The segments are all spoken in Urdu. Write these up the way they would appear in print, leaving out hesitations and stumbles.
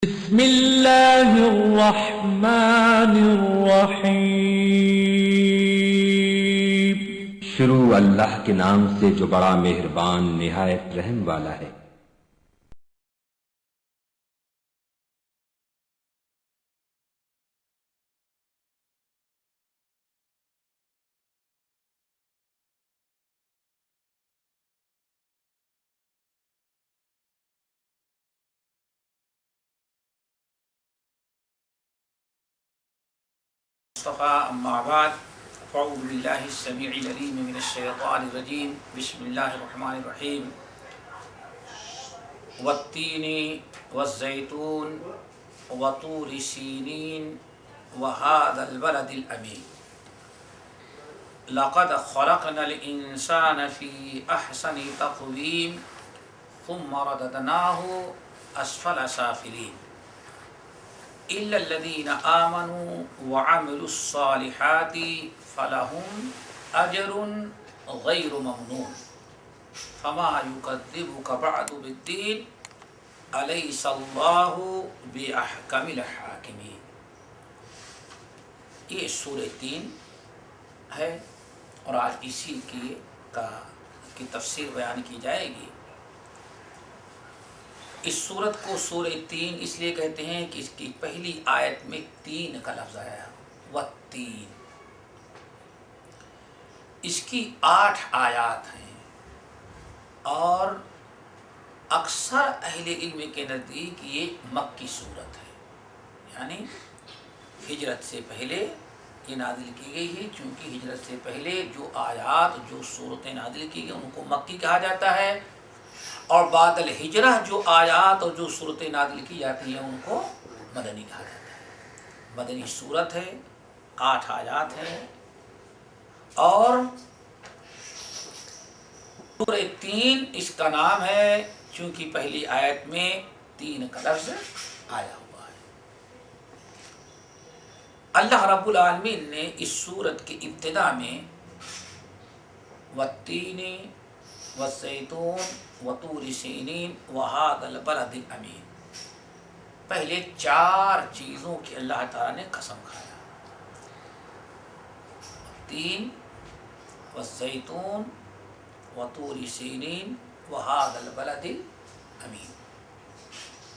بسم اللہ الرحمن الرحیم۔ شروع اللہ کے نام سے جو بڑا مہربان نہایت رحم والا ہے۔ اما بعد فاعوذ باللہ السمیع العلیم من الشیطان الرجیم بسم اللہ الرحمن الرحیم والتین والزیتون وطور سینین وهذا البلد الامین لقد خلقنا الانسان فی احسن تقویم ثم رددناه اسفل سافلین إلا الذين آمنوا وعملوا الصالحات فلهم أجر غير ممنون فما يكذبك بعد بالدين أليس الله بأحكم الحاكمين۔ یہ سورہ 3 ہے اور آج اسی کی تفسیر بیان کی جائے گی۔ اس سورت کو سورہ 3 اس لیے کہتے ہیں کہ اس کی پہلی آیت میں 3 کا لفظ آیا والتین۔ اس کی 8 آیات ہیں اور اکثر اہل علم کے نزدیک یہ مکی سورت ہے، یعنی ہجرت سے پہلے یہ نازل کی گئی ہے، چونکہ ہجرت سے پہلے جو آیات جو صورتیں نازل کی گئی ان کو مکی کہا جاتا ہے، اور بعد الہجرہ جو آیات اور جو صورتیں نازل کی جاتی ہیں ان کو مدنی کہا جاتا ہے۔ مدنی صورت ہے، 8 آیات ہیں، اور سورہ 3 اس کا نام ہے چونکہ پہلی آیت میں 3 کا لفظ آیا ہوا ہے۔ اللہ رب العالمین نے اس سورت کی ابتدا میں والتین والزیتون وطور سینین وهذا البلد الامین، پہلے 4 چیزوں کی اللہ تعالیٰ نے قسم کھایا، تین والزیتون وطور سینین وهذا البلد الامین۔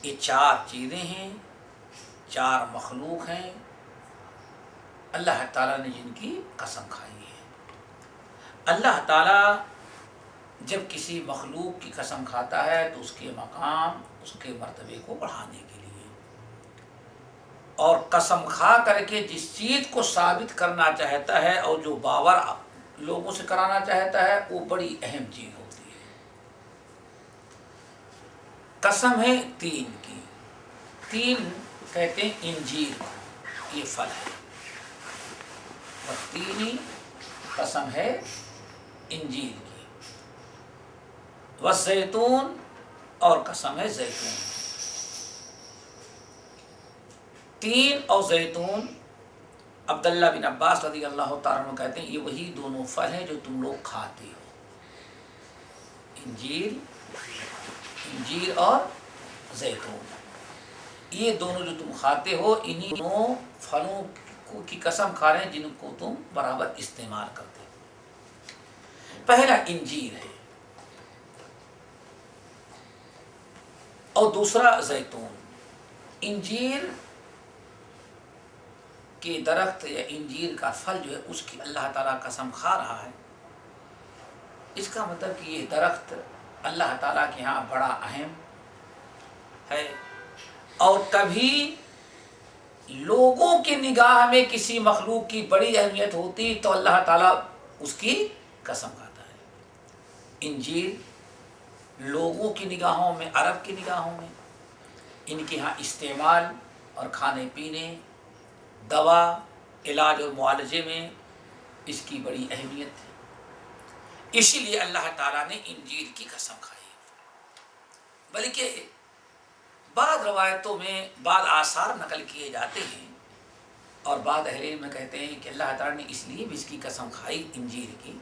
یہ 4 چیزیں ہیں، 4 مخلوق ہیں اللہ تعالیٰ نے جن کی قسم کھائی ہے۔ اللہ تعالیٰ جب کسی مخلوق کی قسم کھاتا ہے تو اس کے مقام، اس کے مرتبے کو بڑھانے کے لیے، اور قسم کھا کر کے جس چیز کو ثابت کرنا چاہتا ہے اور جو باور لوگوں سے کرانا چاہتا ہے وہ بڑی اہم چیز ہوتی ہے۔ قسم ہے 3 کی، 3 کہتے ہیں انجیر کو، یہ پھل ہے، اور 3 قسم ہے انجیر کی، والزیتون اور قسم ہے زیتون۔ 3 اور زیتون، عبداللہ بن عباس رضی اللہ تعالیٰ عنہ کہتے ہیں یہ وہی دونوں پھل ہیں جو تم لوگ کھاتے ہو، انجیر اور زیتون، یہ دونوں جو تم کھاتے ہو انہی دونوں پھلوں کی قسم کھا رہے ہیں جن کو تم برابر استعمال کرتے ہو۔ پہلا انجیر ہے اور دوسرا زیتون۔ انجیر کے درخت یا انجیر کا پھل جو ہے اس کی اللہ تعالیٰ قسم کھا رہا ہے، اس کا مطلب کہ یہ درخت اللہ تعالیٰ کے ہاں بڑا اہم ہے، اور کبھی لوگوں کی نگاہ میں کسی مخلوق کی بڑی اہمیت ہوتی تو اللہ تعالیٰ اس کی قسم کھاتا ہے۔ انجیر لوگوں کی نگاہوں میں، عرب کی نگاہوں میں ان کے ہاں استعمال اور کھانے پینے، دوا، علاج اور معالجے میں اس کی بڑی اہمیت ہے، اسی لیے اللہ تعالیٰ نے انجیر کی قسم کھائی۔ بلکہ بعض روایتوں میں بعض آثار نقل کیے جاتے ہیں اور بعض اہل علم کہتے ہیں کہ اللہ تعالیٰ نے اس لیے بھی اس کی قسم کھائی انجیر کی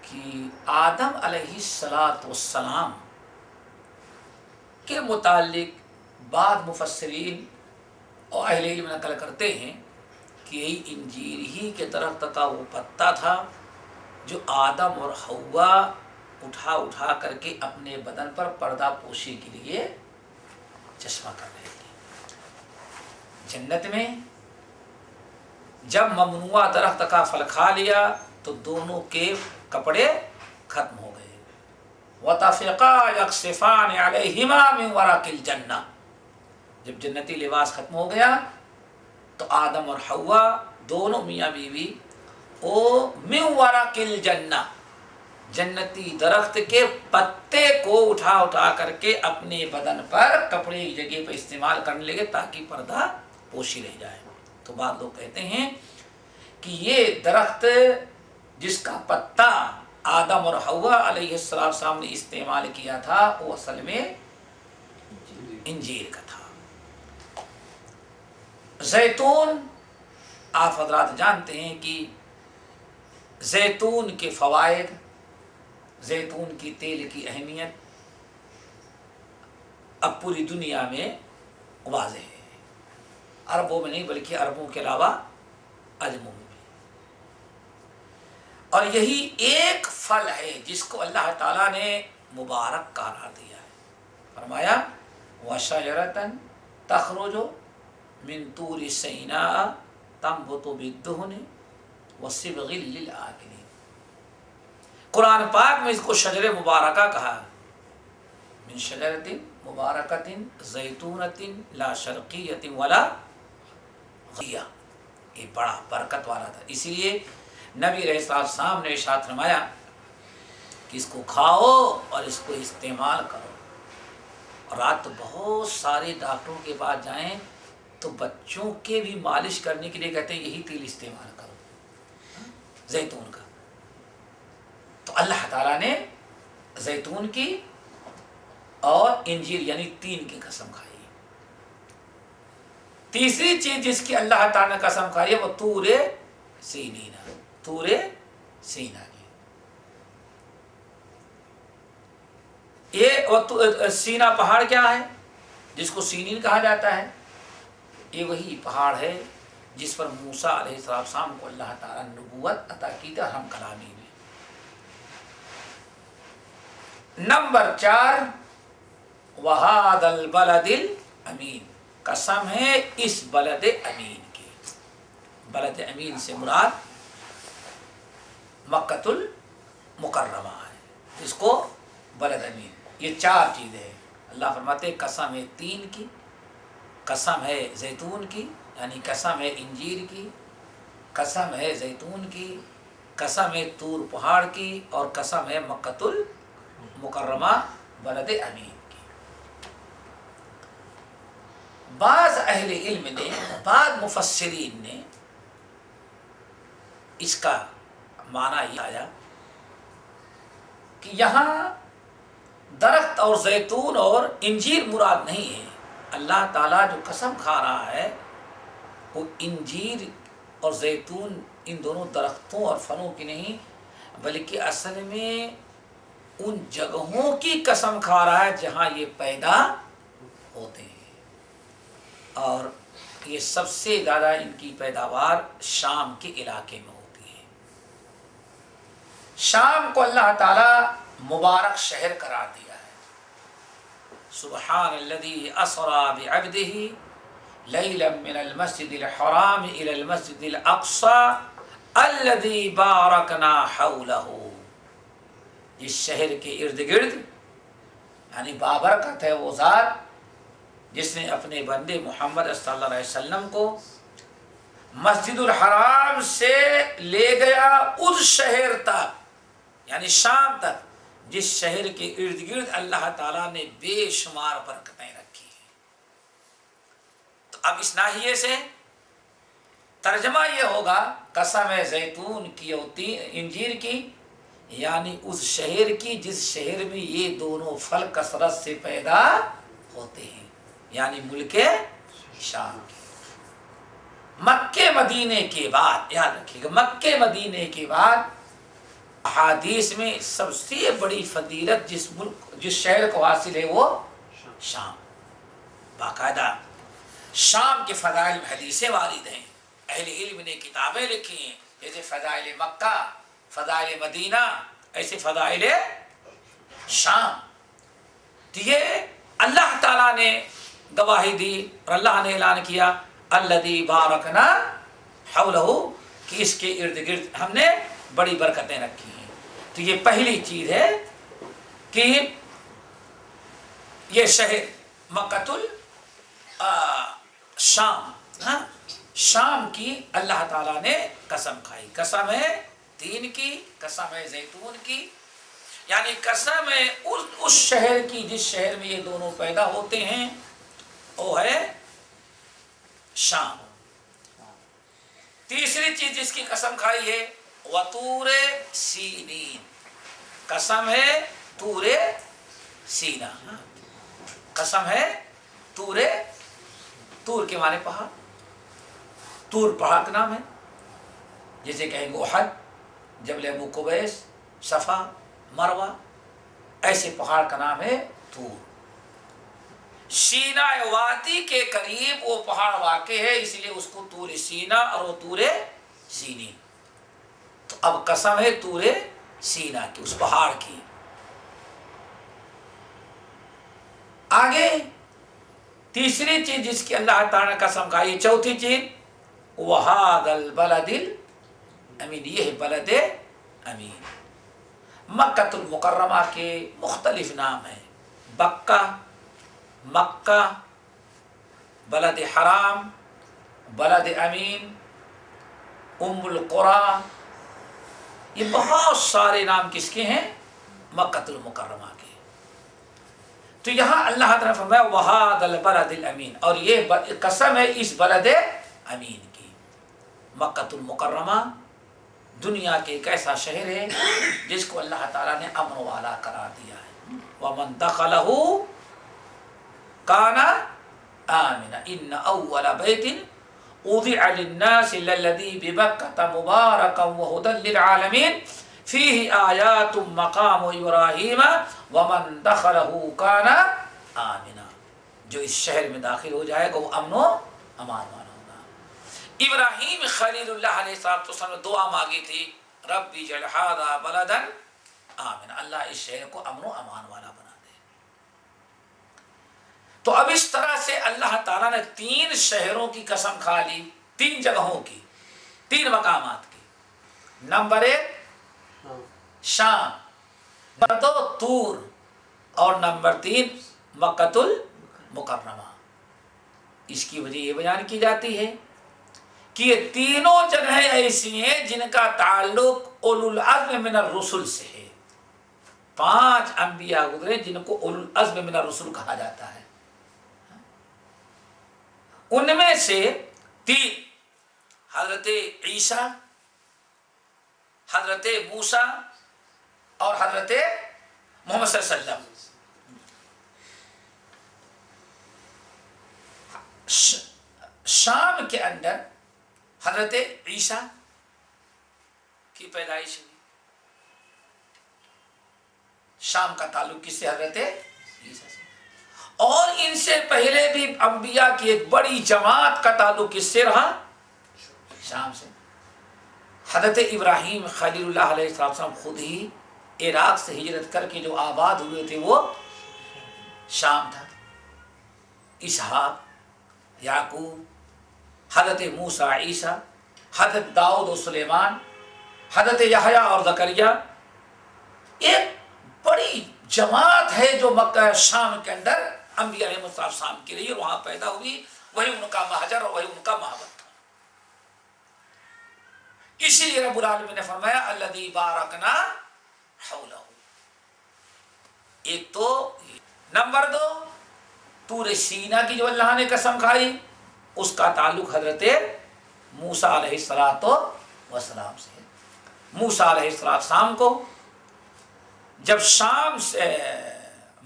کہ آدم علیہ السلام کے متعلق بعض مفسرین اور اہل علم نقل کرتے ہیں کہ یہی انجیر ہی کے درخت کا وہ پتا تھا جو آدم اور حوا اٹھا اٹھا کر کے اپنے بدن پر پردہ پوشی کے لیے چشمہ کر رہے تھے۔ جنت میں جب ممنوع درخت کا پھل کھا لیا تو دونوں کے کپڑے ختم ہو گئے۔ وَطَفِقَا يَقْصِفَانِ عَلَيْهِمَا مِنْ وَرَقِ الْجَنَّةِ، جب جنتی لباس ختم ہو گیا تو آدم اور حوا دونوں میاں بیوی مِنْ وَرَقِ الْجَنَّةِ جنتی درخت کے پتے کو اٹھا اٹھا کر کے اپنے بدن پر کپڑے کی جگہ پر استعمال کرنے لگے تاکہ پردہ پوشی رہ جائے۔ تو بعض لوگ کہتے ہیں کہ یہ درخت جس کا پتا آدم اور حوا علیہ السلام نے استعمال کیا تھا وہ اصل میں انجیر کا تھا۔ زیتون، آپ حضرات جانتے ہیں کہ زیتون کے فوائد، زیتون کی تیل کی اہمیت اب پوری دنیا میں واضح ہے، عربوں میں نہیں بلکہ عربوں کے علاوہ عجموں میں بھی۔ اور یہی ایک پھل ہے جس کو اللہ تعالیٰ نے مبارک قرار دیا ہے، فرمایا وَشَجَرَةً تَخْرُجُ مِن طُورِ سِينَاءَ تَنبُتُ بِالدُّهْنِ وَالصِّبْغِ لِلْآكِلِينَ۔ قرآن پاک میں اس کو شجر مبارکہ کہا، من شجرۃ مبارکۃ زیتونۃ لا شرقیۃ ولا غربیہ، یہ بڑا برکت والا تھا، اسی لیے نبی علیہ السلام نے ارشاد فرمایا کہ اس کو کھاؤ اور اس کو استعمال کرو۔ اور آج تو بہت سارے ڈاکٹروں کے پاس جائیں تو بچوں کے بھی مالش کرنے کے لیے کہتے ہیں یہی تیل استعمال کرو، زیتون کا۔ تو اللہ تعالیٰ نے زیتون کی اور انجیر یعنی تین کی قسم کھائی۔ تیسری چیز جس کی اللہ تعالیٰ نے قسم کھائی ہے وہ طور سینین، طور سینا یہ سینا پہاڑ کیا ہے جس کو سینین کہا جاتا ہے؟ یہ وہی پہاڑ ہے جس پر موسیٰ علیہ السلام کو اللہ تعالیٰ نے نبوت عطا کی تھی ہم کلامی میں۔ نمبر 4 وَهَذَا الْبَلَدِ الْأَمِينِ، قسم ہے اس بلد امین کی۔ بلد امین سے مراد مکۃ المکرمہ ہے، اس کو بلد امین، یہ 4 چیزیں ہیں۔ اللہ فرماتے ہیں قسم ہے تین کی، قسم ہے زیتون کی یعنی قسم ہے انجیر کی، قسم ہے زیتون کی، قسم ہے طور پہاڑ کی، اور قسم ہے مکۃ المکرمہ بلد امین کی۔ بعض اہل علم نے، بعض مفسرین نے اس کا معنی یہ آیا کہ یہاں درخت اور زیتون اور انجیر مراد نہیں ہے، اللہ تعالیٰ جو قسم کھا رہا ہے وہ انجیر اور زیتون ان دونوں درختوں اور پھلوں کی نہیں، بلکہ اصل میں ان جگہوں کی قسم کھا رہا ہے جہاں یہ پیدا ہوتے ہیں، اور یہ سب سے زیادہ ان کی پیداوار شام کے علاقے میں ہوتی ہے۔ شام کو اللہ تعالیٰ مبارک شہر قرار دیا ہے۔ سبحان الذی اسری بعبدہ لیلا من المسجد الحرام الی المسجد الاقصی الذی بارکنا حولہ، اس شہر کے ارد گرد یعنی بابرکت ہے وہ ذات جس نے اپنے بندے محمد صلی اللہ علیہ وسلم کو مسجد الحرام سے لے گیا اس شہر تک یعنی شام تک جس شہر کے ارد گرد اللہ تعالیٰ نے بے شمار برکتیں رکھی ہیں۔ تو اب اس ناحیے سے ترجمہ یہ ہوگا قسم ہے زیتون کی اور انجیر کی، یعنی اس شہر کی جس شہر میں یہ دونوں پھل کثرت سے پیدا ہوتے ہیں، یعنی ملک شام کی۔ مکے مدینے کے بعد یاد رکھیے گا، مکے مدینے کے بعد احادیث میں سب سے بڑی فضیلت جس شہر کو حاصل ہے وہ شام، باقاعدہ شام کے فضائل میں حدیثیں وارد ہیں، اہل علم نے کتابیں لکھی ہیں، جیسے فضائل مکہ، فضائل مدینہ، ایسے فضائل شام۔ تو یہ اللہ تعالیٰ نے گواہی دی اور اللہ نے اعلان کیا الذی بارکنا حولہ، کہ اس کے ارد گرد ہم نے بڑی برکتیں رکھی ہیں۔ تو یہ پہلی چیز ہے کہ یہ شہر مکۃ الشام، شام کی اللہ تعالیٰ نے قسم کھائی، قسم ہے تین کی، قسم ہے زیتون کی، یعنی قسم ہے اس شہر کی جس شہر میں یہ دونوں پیدا ہوتے ہیں، وہ ہے شام۔ تیسری چیز جس کی قسم کھائی ہے وطور سینین، قسم ہے طور سینا، قسم ہے طور کے معنی پہاڑ، طور پہاڑ کا نام ہے، جیسے کہیں گے احد، جبل ابو قبیس، صفا، مروہ، ایسے پہاڑ کا نام ہے طور۔ سینا وادی کے قریب وہ پہاڑ واقع ہے، اس لیے اس کو طور سینا اور وہ طور سینین۔ تو اب قسم ہے طور سینا کی، اس پہاڑ کی۔ آگے تیسری چیز جس کی اللہ تعالیٰ نے قسم کھائی، چوتھی چیز وَهَذَا الْبَلَدِ الْأَمِينِ، یہ بلد امین۔ مکۃ المکرمہ کے مختلف نام ہیں، بکہ، مکہ، بلد حرام، بلد امین، ام القریٰ، یہ بہت سارے نام کس کے ہیں؟ مکۃ المکرمہ کے۔ تو یہاں اللہ تعالیٰ نے فرمایا وَهَذَا الْبَلَدِ الْأَمِينِ، اور یہ قسم ہے اس بلد امین کی۔ مکۃ المکرمہ دنیا کے ایک ایسا شہر ہے جس کو اللہ تعالیٰ نے امن والا قرار دیا ہے، وَمَن دَخَلَهُ كَانَ آمِنًا إِنَّ أَوَّلَ بَيْتٍ وُضِعَ لِلنَّاسِ لَلَّذِي بِبَكَّةَ مُبَارَكًا وَهُدًى لِلْعَالَمِينَ فِيهِ آيَاتٌ مَقَامُ إِبْرَاهِيمَ وَمَن دَخَلَهُ كَانَ آمِنًا، جو اس شہر میں داخل ہو جائے گا وہ امن و امان والا ہوگا۔ ابراہیم خلیل اللہ علیہ السلام نے دعا مانگی تھی ربی اجعل ھذا بلدا آمنا، اللہ اس شہر کو امن و امان والا بنا دے۔ تو اب اس طرح سے اللہ تعالیٰ نے تین شہروں کی قسم کھا لی، تین جگہوں کی، تین مقامات کی۔ نمبر ایک شام، نمبر دو طور، اور نمبر تین مکۃ المکرمہ۔ اس کی وجہ یہ بیان کی جاتی ہے کہ یہ تینوں جگہیں ایسی ہیں جن کا تعلق اولو العزم من الرسل سے ہے۔ 5 انبیاء گزرے جن کو اولو العزم من الرسل کہا جاتا ہے، ان میں سے 3 حضرت عیسیٰ، حضرت موسیٰ اور حضرت محمد صلی اللہ علیہ وسلم۔ شام کے اندر حضرت عیسیٰ کی پیدائش ہوئی، شام کا تعلق کس سے؟ حضرت عیسیٰ سے۔ اور ان سے پہلے بھی انبیاء کی ایک بڑی جماعت کا تعلق کس سے رہا؟ شام سے۔ حضرت ابراہیم خلیل اللہ علیہ السلام خود ہی عراق سے ہجرت کر کے جو آباد ہوئے تھے وہ شام تھا۔ اسحاق، یعقوب، حضرت موسیٰ، عیسیٰ، حضرت داؤد و سلیمان، حضرت یحییٰ اور زکریا، ایک بڑی جماعت ہے جو مکہ شام کے اندر انبیاء علیہ السلام کے لیے وہاں پیدا ہوئی، وہی ان کا مہجر اور وہی ان کا محبت تھا۔ اسی لیے رب العالمین نے فرمایا الذی بارکنا حولہ۔ ایک تو نمبر 2 طور سینا کی جو اللہ نے قسم کھائی، اس کا تعلق حضرت موسیٰ علیہ السلام سے ہے۔ موسیٰ علیہ السلام کو جب شام سے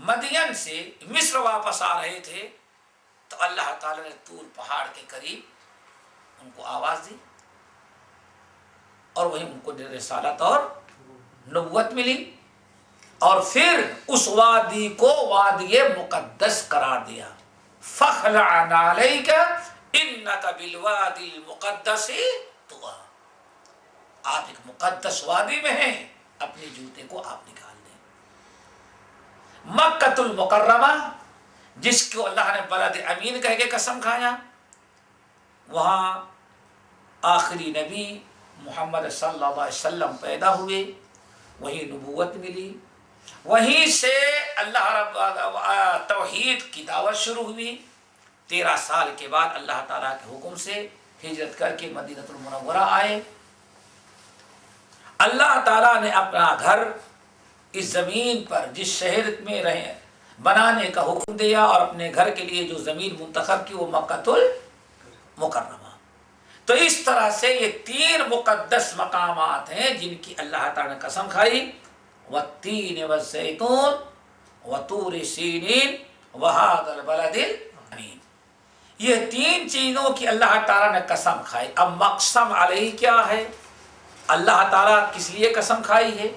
مدین سے مصر واپس آ رہے تھے تو اللہ تعالیٰ نے طور پہاڑ کے قریب ان کو آواز دی اور وہیں ان کو رسالت اور نبوت ملی، اور پھر اس وادی کو وادی مقدس قرار دیا. فخلع نعلیک انک بالوادی المقدس طوی. آپ ایک مقدس وادی میں ہیں، اپنے جوتے کو آپ نکال دیں. مکۃ المکرمہ جس کو اللہ نے بلد امین کہہ کے قسم کھایا، وہاں آخری نبی محمد صلی اللہ علیہ وسلم پیدا ہوئے، وہیں نبوت ملی، وہیں سے اللہ رب توحید کی دعوت شروع ہوئی. 13 سال کے بعد اللہ تعالیٰ کے حکم سے ہجرت کر کے مدینہ المنورہ آئے. اللہ تعالیٰ نے اپنا گھر اس زمین پر جس شہر میں رہے بنانے کا حکم دیا، اور اپنے گھر کے لیے جو زمین منتخب کی وہ مکۃ المکرمہ. تو اس طرح سے یہ 3 مقدس مقامات ہیں جن کی اللہ تعالیٰ نے قسم کھائی. والتین والزیتون وطور سینین وہذا البلد الامین. یہ 3 چیزوں کی اللہ تعالیٰ نے قسم کھائی. اب مقسم علیہ کیا ہے؟ اللہ تعالیٰ کس لیے قسم کھائی ہے؟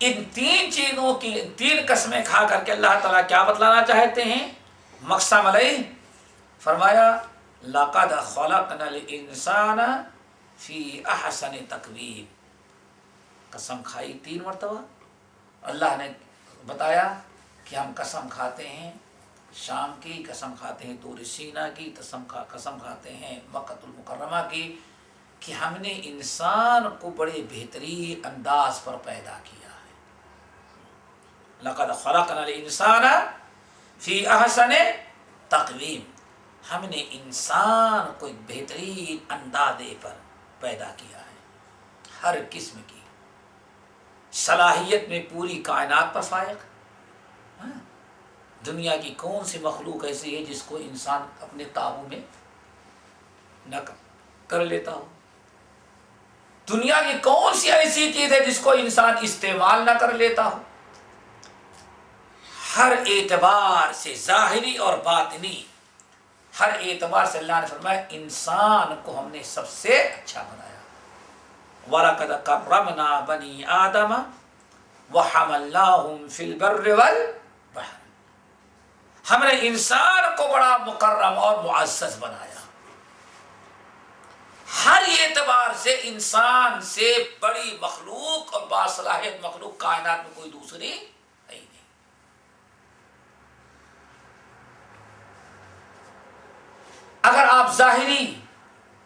ان 3 چیزوں کی 3 قسمیں کھا کر کے اللہ تعالیٰ کیا بتلانا چاہتے ہیں؟ مقسم علیہ فرمایا لَقَدْ خَلَقْنَا الْإِنسَانَ فِي أَحْسَنِ تَقْوِيمٍ. قسم کھائی 3 مرتبہ. اللہ نے بتایا کہ ہم قسم کھاتے ہیں شام کی، قسم کھاتے ہیں طور سینا کی، قسم کھاتے ہیں مکۃ المکرمہ کی، کہ ہم نے انسان کو بڑے بہترین انداز پر پیدا کیا ہے. لَقَدْ خَلَقْنَا الْإِنسَانَ فِي أَحْسَنِ تَقْوِيمٍ. ہم نے انسان کو ایک بہترین اندازے پر پیدا کیا ہے، ہر قسم کی صلاحیت میں پوری کائنات پر فائق. دنیا کی کون سی مخلوق ایسی ہے جس کو انسان اپنے قابو میں نہ کر لیتا ہو؟ دنیا کی کون سی ایسی چیز ہے جس کو انسان استعمال نہ کر لیتا ہو؟ ہر اعتبار سے ظاہری اور باطنی، ہر اعتبار سے اللہ نے فرمایا انسان کو ہم نے سب سے اچھا بنایا. وَلَقَدْ كَرَّمْنَا بَنِي آدَمَ وَحَمَلْنَاهُمْ فِي الْبَرِّ وَالْبَحْرِ. ہم نے انسان کو بڑا مکرم اور معزز بنایا. ہر اعتبار سے انسان سے بڑی مخلوق اور باصلاحیت مخلوق کائنات میں کوئی دوسری نہیں. اگر آپ ظاہری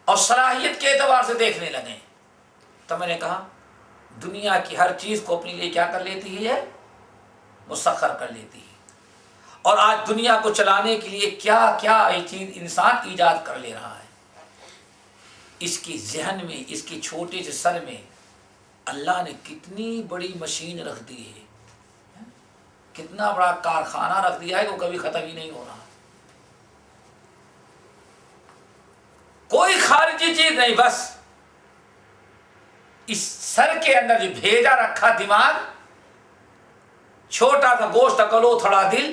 اور صلاحیت کے اعتبار سے دیکھنے لگیں تو میں نے کہا دنیا کی ہر چیز کو اپنے لیے کیا کر لیتی ہے؟ مسخر کر لیتی ہے. اور آج دنیا کو چلانے کے لیے کیا کیا چیز انسان ایجاد کر لے رہا ہے. اس کی ذہن میں، اس کی چھوٹے سے سر میں اللہ نے کتنی بڑی مشین رکھ دی ہے، کتنا بڑا کارخانہ رکھ دیا ہے کہ وہ کبھی ختم ہی نہیں ہو رہا. کوئی خارجی چیز نہیں، بس اس سر کے اندر جو بھیجا رکھا دماغ، چھوٹا سا گوشت کلو تھوڑا دل،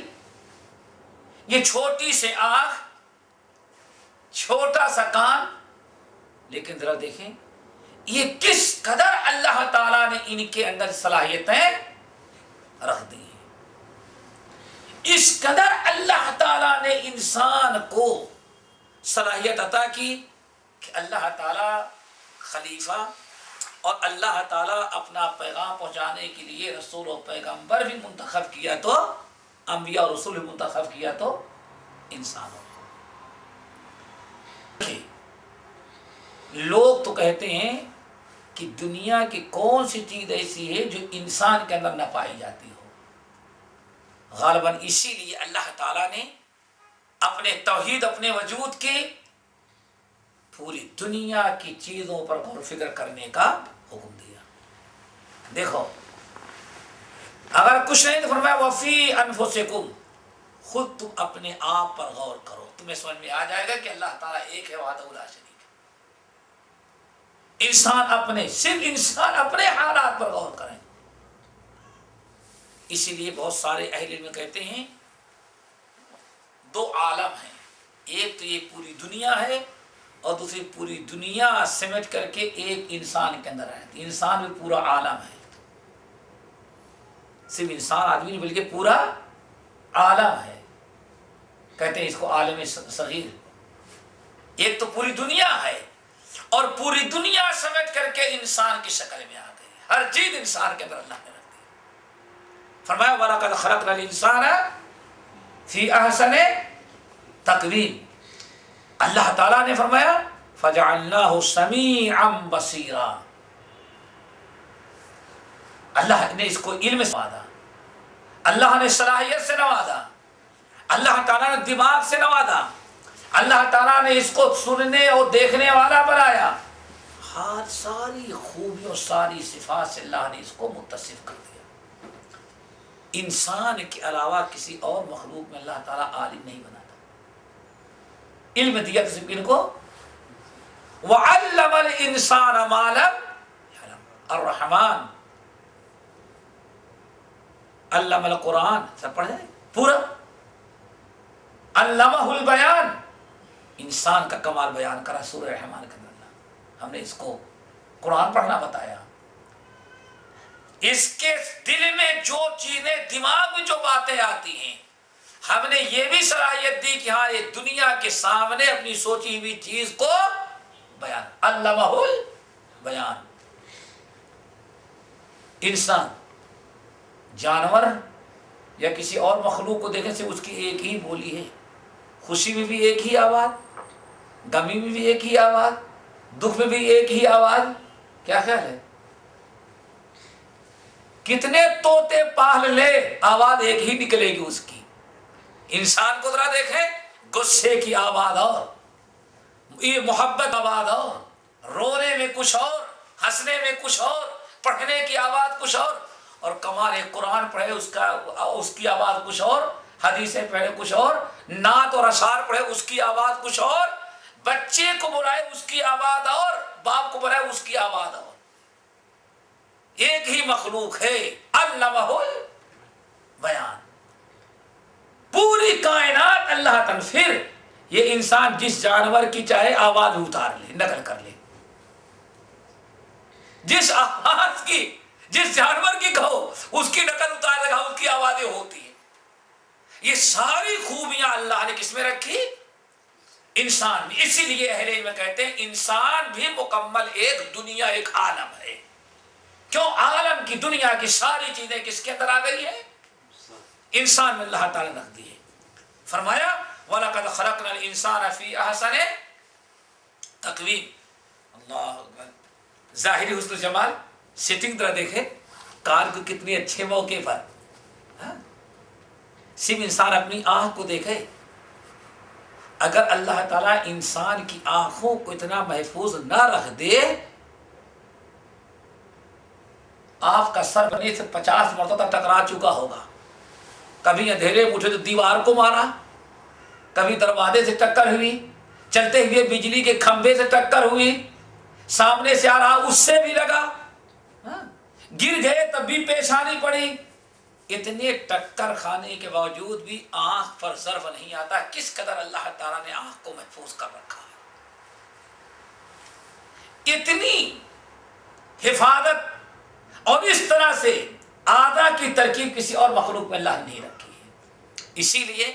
یہ چھوٹی سے آنکھ، چھوٹا سا کان. لیکن ذرا دیکھیں یہ کس قدر اللہ تعالیٰ نے ان کے اندر صلاحیتیں رکھ دی ہیں. اس قدر اللہ تعالیٰ نے انسان کو صلاحیت عطا کی کہ اللہ تعالیٰ خلیفہ اور اللہ تعالیٰ اپنا پیغام پہنچانے کے لیے رسول و پیغمبر بھی منتخب کیا، تو انبیاء اور رسول بھی منتخب کیا تو انسانوں. لوگ تو کہتے ہیں کہ دنیا کی کون سی چیز ایسی ہے جو انسان کے اندر نہ پائی جاتی ہو. غالباً اسی لیے اللہ تعالیٰ نے اپنے توحید، اپنے وجود کے پوری دنیا کی چیزوں پر غور و فکر کرنے کا حکم دیا. دیکھو اگر کچھ نہیں تو فرمایا وفی انفسکم، خود تم اپنے آپ پر غور کرو، تمہیں سمجھ میں آ جائے گا کہ اللہ تعالیٰ ایک ہے، وحدہ لا شریک. صرف انسان اپنے حالات پر غور کریں. اسی لیے بہت سارے اہل علم کہتے ہیں 2 عالم ہیں، ایک تو یہ پوری دنیا ہے اور دوسری پوری دنیا سمٹ کر کے ایک انسان کے اندر ہے. انسان بھی پورا عالم ہے. صرف انسان آدمی نہیں بلکہ پورا عالم ہے. کہتے ہیں اس کو عالم صغیر. ایک تو پوری دنیا ہے اور پوری دنیا سمیٹ کر کے انسان کی شکل میں آ گئی. ہر چیز انسان کے اندر اللہ نے رکھ دی. فرمایا وَلَقَدْ خَلَقْنَا الْإِنسَانَ فِي أَحْسَنِ تَقْوِيمٍ. اللہ تعالیٰ نے فرمایا فَجَعَلْنَاهُ سَمِيعًا بَصِيرًا. اللہ نے اس کو علم سے نوازا, اللہ نے صلاحیت سے نوازا, اللہ تعالیٰ نے دماغ سے نوازا, اللہ تعالیٰ نے اس کو سننے اور دیکھنے والا بنایا. ہر ساری خوبیوں ساری صفات سے اللہ نے اس کو متصف کر دیا. انسان کے علاوہ کسی اور مخلوق میں اللہ تعالیٰ عالم نہیں بناتا. علم دیا کسی ان کو. وَعَلَّمَ الْإِنسَانَ مَا لَمْ يَعْلَمْ. الرحمن علم القرآن سب پڑھ جائے پورا. علمہ البیان, انسان کا کمال بیان کرا سورہ رحمان کے اندر. ہم نے اس کو قرآن پڑھنا بتایا. اس کے دل میں جو چیزیں, دماغ میں جو باتیں آتی ہیں, ہم نے یہ بھی صلاحیت دی کہ ہاں یہ دنیا کے سامنے اپنی سوچی ہوئی چیز کو بیان. علمہ البیان. انسان جانور یا کسی اور مخلوق کو دیکھنے سے اس کی ایک ہی بولی ہے. خوشی میں بھی ایک ہی آواز, غمی میں بھی ایک ہی آواز, دکھ میں بھی ایک ہی آواز. کیا خیال ہے؟ کتنے طوطے پال لے آواز ایک ہی نکلے گی اس کی. انسان کو ذرا دیکھیں, غصے کی آواز اور یہ محبت آواز اور, رونے میں کچھ اور, ہنسنے میں کچھ اور, پڑھنے کی آواز کچھ اور کمال قرآن پڑھے اس کی آواز کچھ اور, حدیثیں پڑھے کچھ اور, نعت اور اشعار پڑھے اس کی آواز کچھ اور, بچے کو بلائے اس کی آواز اور, باپ کو بلائے اس کی آواز اور. ایک ہی مخلوق ہے علمہ البیان. پوری کائنات اللہ تعالیٰ. پھر یہ انسان جس جانور کی چاہے آواز اتار لے, نقل کر لے, جس آواز کی جس جانور کی کہو اس کی نقل اتار لگا, اس کی آوازیں ہوتی ہیں. یہ ساری خوبیاں اللہ نے کس میں رکھی؟ انسان میں. اسی لیے اہل علم کہتے ہیں انسان بھی مکمل ایک دنیا, ایک عالم ہے. کیوں؟ عالم کی دنیا کی ساری چیزیں کس کے اندر آ گئی ہے؟ انسان میں اللہ تعالیٰ نے رکھ دی ہے. فرمایا وَلَقَدْ خَلَقْنَا الْإِنسَانَ فِي أَحْسَنِ تَقْوِيمٍ. اللہ اکبر. ظاہری حسن و جمال, سیٹنگ طرح دیکھے کار کو کتنے اچھے موقع پر. صرف انسان اپنی آنکھ کو دیکھے. اگر اللہ تعالیٰ انسان کی آنکھوں کو اتنا محفوظ نہ رکھ دے, آپ کا سر بنے سے 50 مرتبہ ٹکرا چکا ہوگا. کبھی اندھیرے میں اٹھے تو دیوار کو مارا, کبھی دروازے سے ٹکر ہوئی, چلتے ہوئے بجلی کے کھمبے سے ٹکر ہوئی, سامنے سے آ رہا اس سے بھی لگا, گر گئے تب بھی پیشانی پڑی. اتنے ٹکر کھانے کے باوجود بھی آنکھ پر ضرب نہیں آتا. کس قدر اللہ تعالیٰ نے آنکھ کو محفوظ کر رکھا ہے. اتنی حفاظت اور اس طرح سے آدھا کی ترکیب کسی اور مخلوق میں اللہ نے نہیں رکھی ہے. اسی لیے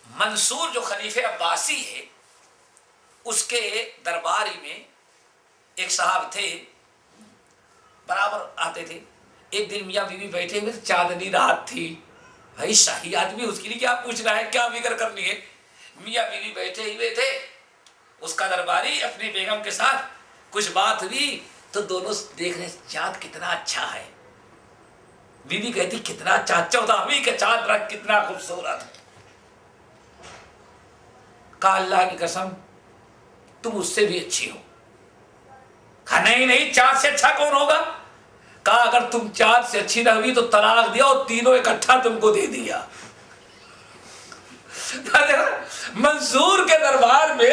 منصور جو خلیفہ عباسی ہے, اس کے درباری میں ایک صاحب تھے, برابر آتے تھے. ایک دن میاں بیوی بیٹھے ہوئے, چاندنی رات تھی. بھائی شاہی آدمی, اس کے لیے کیا پوچھنا ہے, کیا فکر کرنی ہے. میاں بیوی بیٹھے ہوئے تھے, اس کا درباری اپنی بیگم کے ساتھ کچھ بات ہوئی تو دونوں دیکھ رہے چاند کتنا اچھا ہے. بیوی کہتی کتنا اچھا, 14ویں کا چاند رکھ کتنا خوبصورت ہے. کہا اللہ کی قسم تم اس سے بھی اچھی ہو. کہا نہیں, چاند سے اچھا کون ہوگا. کہا اگر تم چاند سے اچھی نہ ہوئی تو طلاق دیا اور تینوں اکٹھا تم کو دے دیا. منصور کے دربار میں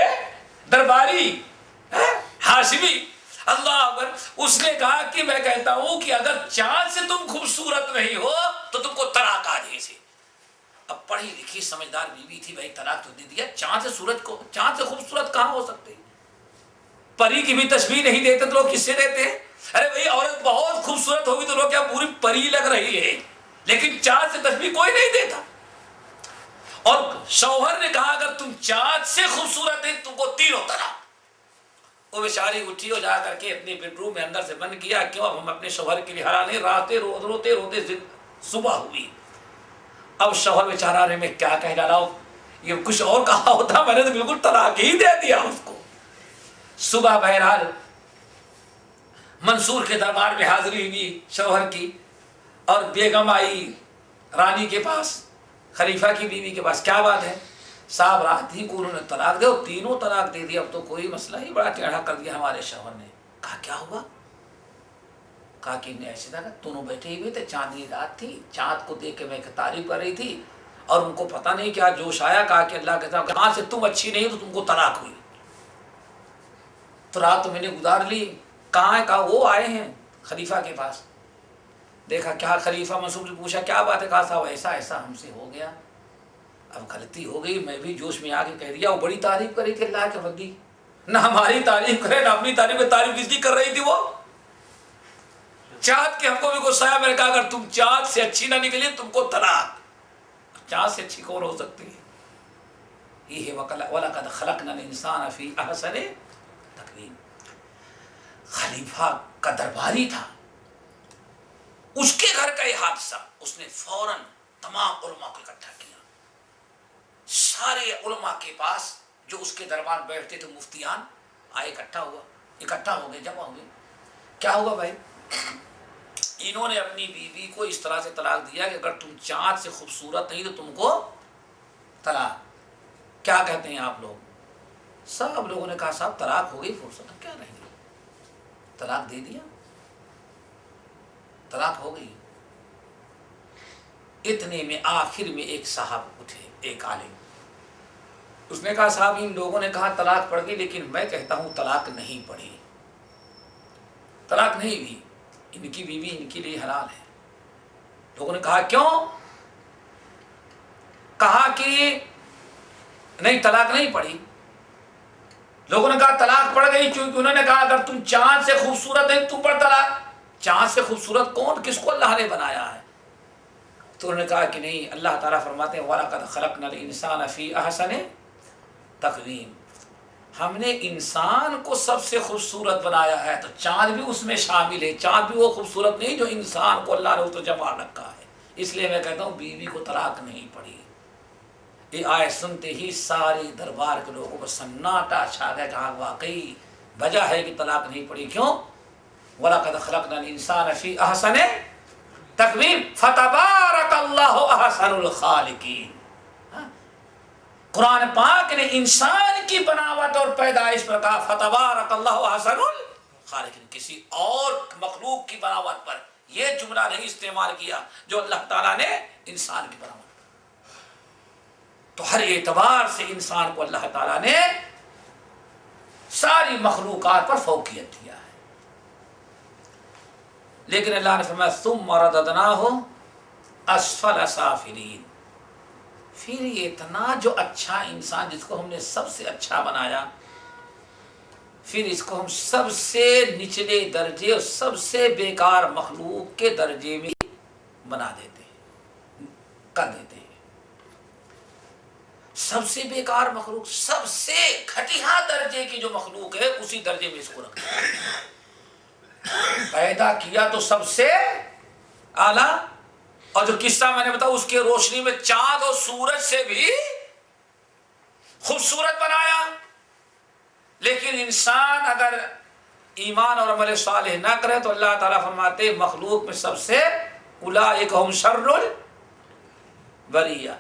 درباری ہاشمی, اللہ اکبر, اس نے کہا کہ میں کہتا ہوں کہ اگر چاند سے تم خوبصورت نہیں ہو تو تم کو طلاق آ جائے سے. اب پڑھی لکھی سمجھدار بیوی تھی, بھائی طلاق تو دے دیا, چاند سے خوبصورت کہاں ہو سکتے. پری کی بھی تشبیہ نہیں دیتے تو لوگ کس سے دیتے ہیں. ارے بھائی عورت بہت خوبصورت ہوگی تو لوگ کیا پوری پری لگ رہی ہے، لیکن چاند سے تشبیہ کوئی نہیں دیتا. اور شوہر نے کہا اگر تم چاند سے خوبصورت ہے تم کو تینوں طلاق. وہ بیچاری اٹھی اور جا کر کے اپنے بیڈ روم میں اندر سے بند کیا، کیوں اب ہم اپنے شوہر کے لیے ہرانے، راتیں روتے روتے صبح ہوئی. اب شوہر بیچارہ نے میں کیا کہہ ڈالا، یہ کچھ اور کہا ہوتا میں نے تو بالکل طلاق ہی دے دیا اس کو. صبح بہرحال منصور کے دربار میں حاضری ہوئی شوہر کی، اور بیگم آئی رانی کے پاس، خلیفہ کی بیوی کے پاس. کیا بات ہے صاحب، رات ہی کو انہوں نے طلاق دے، اور تینوں طلاق دے دیا، اب تو کوئی مسئلہ ہی بڑا ٹیڑھا کر دیا ہمارے شوہر نے. کہا کیا ہوا؟ کہا کہ ایسے تھا، دونوں بیٹھے ہوئے تھے، چاندنی رات تھی، چاند کو دیکھ کے میں تعریف کر رہی تھی، اور ان کو پتہ نہیں کیا جوش آیا. کہا کہ اللہ کے ساتھ کہاں سے تم اچھی نہیں تو تم کو طلاق ہوئی. تو رات تو میں نے گزار لی. کہاں ہے؟ کہا وہ آئے ہیں خلیفہ کے پاس. دیکھا کیا خلیفہ منصور سے پوچھا کیا بات ہے؟ کہا صاحب ایسا ایسا ہم سے ہو گیا، اب غلطی ہو گئی، میں بھی جوش میں آ کے کہہ دیا. وہ بڑی تعریف کری تھی اللہ کے بندی، نہ ہماری تعریف کرے نہ اپنی تعریف میں. تعریف کس کی کر رہی تھی؟ وہ چاند کے ہم کو بھی غصہ آیا. میں نے کہا اگر تم چاند سے اچھی نہ نکلی تم کو طلاق. چاند سے اچھی کون ہو سکتی ہے؟ یہ ہے وَلَقَدْ خَلَقْنَا الْإِنسَانَ فِي أَحْسَنِ تَقْوِيمٍ. خلیفہ کا درباری تھا، اس کے گھر کا یہ حادثہ، اس نے فوراً تمام علماء کو اکٹھا کیا. سارے علماء کے پاس جو اس کے دربار بیٹھتے تھے مفتیان آئے، اکٹھا ہو گئے، جمع ہو گئے. کیا ہوا بھائی؟ انہوں نے اپنی بیوی کو اس طرح سے طلاق دیا کہ اگر تم چاند سے خوبصورت نہیں تو تم کو طلاق. کیا کہتے ہیں آپ لوگ؟ سب لوگوں نے کہا صاحب طلاق ہو گئی، فرصت کیا رہ گئی، طلاق دے دیا، طلاق ہو گئی. اتنے میں آخر میں ایک صاحب اٹھے، ایک عالم. اس نے کہا صاحب ان لوگوں نے کہا طلاق پڑ گئی، لیکن میں کہتا ہوں طلاق نہیں پڑی، طلاق نہیں ہوئی، ان کی بیوی ان کے لیے حلال ہے. لوگوں نے کہا کیوں؟ کہا کہ نہیں طلاق نہیں پڑی. لوگوں نے کہا طلاق پڑ گئی کیونکہ انہوں نے کہا اگر تم چاند سے خوبصورت ہے تم پر طلاق. چاند سے خوبصورت کون، کس کو اللہ نے بنایا ہے؟ تو انہوں نے کہا کہ نہیں، اللہ تعالیٰ فرماتے ہیں وَلَقَدْ خَلَقْنَا الْإِنسَانَ فِي أَحْسَنِ تَقْوِيمٍ. ہم نے انسان کو سب سے خوبصورت بنایا ہے، تو چاند بھی اس میں شامل ہے. چاند بھی وہ خوبصورت نہیں جو انسان کو اللہ نے اس کو جمع رکھا ہے. اس لیے میں کہتا ہوں بیوی کو طلاق نہیں پڑی. یہ آیت سنتے ہی سارے دربار کے لوگوں کو سناٹا چھا گیا. کہا واقعی وجہ ہے کہ طلاق نہیں پڑی. کیوں؟ وَلَقَدْ خَلَقْنَا الْإِنسَانَ فِي أَحْسَنِ تَقْوِيمٍ فَتَبَارَكَ اللَّهُ أَحْسَنُ الْخَالِقِينَ. قرآن پاک نے انسان کی بناوٹ اور پیدائش پر کہا فَتَبَارَكَ اللَّهُ أَحْسَنُ الْخَالِقِينَ. کسی اور مخلوق کی بناوٹ پر یہ جملہ نہیں استعمال کیا جو اللہ تعالیٰ نے انسان کی بناوٹ. تو ہر اعتبار سے انسان کو اللہ تعالیٰ نے ساری مخلوقات پر فوقیت دیا ہے. لیکن اللہ نے فرمایا ثم رددناہ اسفل سافلین. پھر یہ اتنا جو اچھا انسان جس کو ہم نے سب سے اچھا بنایا، پھر اس کو ہم سب سے نچلے درجے اور سب سے بیکار مخلوق کے درجے میں بنا دیتے ہیں، کر دیتے ہیں. سب سے بیکار مخلوق، سب سے گھٹیا درجے کی جو مخلوق ہے اسی درجے میں اس کو رکھا ہے. پیدا کیا تو سب سے اعلیٰ، اور جو قصہ میں نے بتایا اس کے روشنی میں چاند اور سورج سے بھی خوبصورت بنایا. لیکن انسان اگر ایمان اور عمل صالح نہ کرے تو اللہ تعالیٰ فرماتے مخلوق میں سب سے اولئک هم شر البریہ،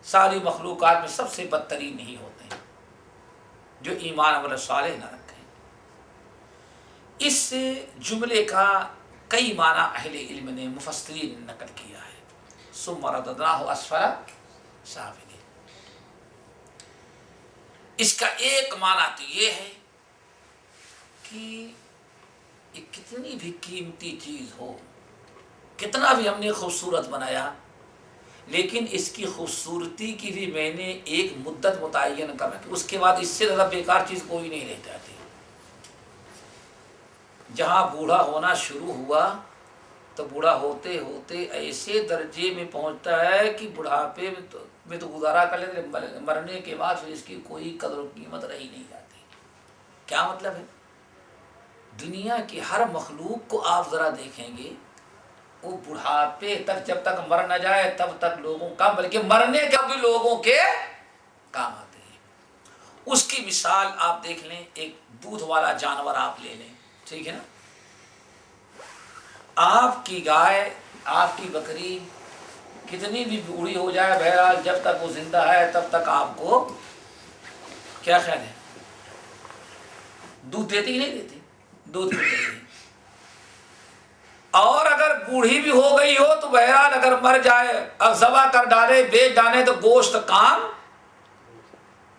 ساری مخلوقات میں سب سے بدترین نہیں ہوتے ہیں جو ایمان عمل صالح نہ رکھیں. اس جملے کا کئی معنی اہل علم نے مفسرین نے نقل کیا ہے. ثم رددناہ اسفل سافلین. اس کا ایک معنی تو یہ ہے کہ یہ کتنی بھی قیمتی چیز ہو، کتنا بھی ہم نے خوبصورت بنایا، لیکن اس کی خوبصورتی کی بھی میں نے ایک مدت متعین کر رکھی. اس کے بعد اس سے زیادہ بیکار چیز کوئی نہیں رہ جاتی. جہاں بوڑھا ہونا شروع ہوا تو بوڑھا ہوتے ہوتے ایسے درجے میں پہنچتا ہے کہ بڑھاپے میں تو گزارا کر لیتے، مرنے کے بعد پھر اس کی کوئی قدر و قیمت رہی نہیں جاتی۔ کیا مطلب ہے؟ دنیا کی ہر مخلوق کو آپ ذرا دیکھیں گے، وہ بڑھاپے تک جب تک مر نہ جائے تب تک لوگوں کا، بلکہ مرنے کا بھی لوگوں کے کام آتے ہیں۔ اس کی مثال آپ دیکھ لیں، ایک دودھ والا جانور آپ لے لیں، ٹھیک ہے نا؟ آپ کی گائے، آپ کی بکری کتنی بھی بوڑھی ہو جائے، بہرحال جب تک وہ زندہ ہے تب تک آپ کو کیا خیال ہے، دودھ دیتی ہی نہیں دیتی، دودھ دیتی ہے۔ اور اگر بوڑھی بھی ہو گئی ہو تو بہرحال اگر مر جائے، اب ذبح کر ڈالے، بیچ ڈالے تو گوشت کام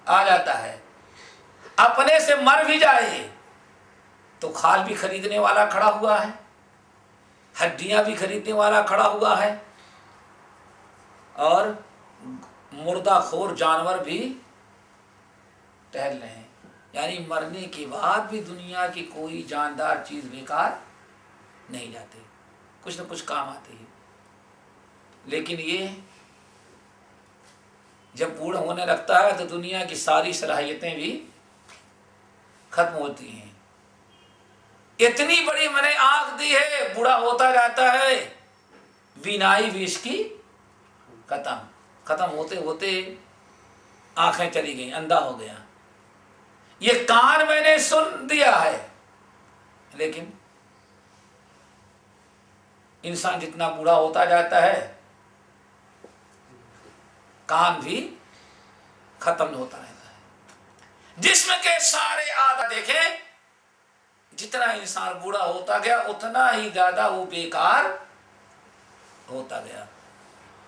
آ جاتا ہے۔ اپنے سے مر بھی جائے تو کھال بھی خریدنے والا کھڑا ہوا ہے، ہڈیاں بھی خریدنے والا کھڑا ہوا ہے، اور مردہ خور جانور بھی ٹہل رہے ہیں۔ یعنی مرنے کے بعد بھی دنیا کی کوئی جاندار چیز بیکار نہیں جاتی، کچھ نہ کچھ کام آتی ہے۔ لیکن یہ جب بوڑھا ہونے لگتا ہے تو دنیا کی ساری صلاحیتیں بھی ختم ہوتی ہیں۔ اتنی بڑی میں نے آنکھ دی ہے، بوڑھا ہوتا جاتا ہے، بینائی بھی اس کی ختم ہوتے ہوتے آنکھیں چلی گئیں، اندھا ہو گیا۔ یہ کان میں نے سن دیا ہے، لیکن انسان جتنا بوڑھا ہوتا جاتا ہے کان بھی ختم ہوتا رہتا ہے۔ جسم کے سارے اعضاء دیکھیں، جتنا انسان بوڑھا ہوتا گیا اتنا ہی زیادہ وہ بیکار ہوتا گیا۔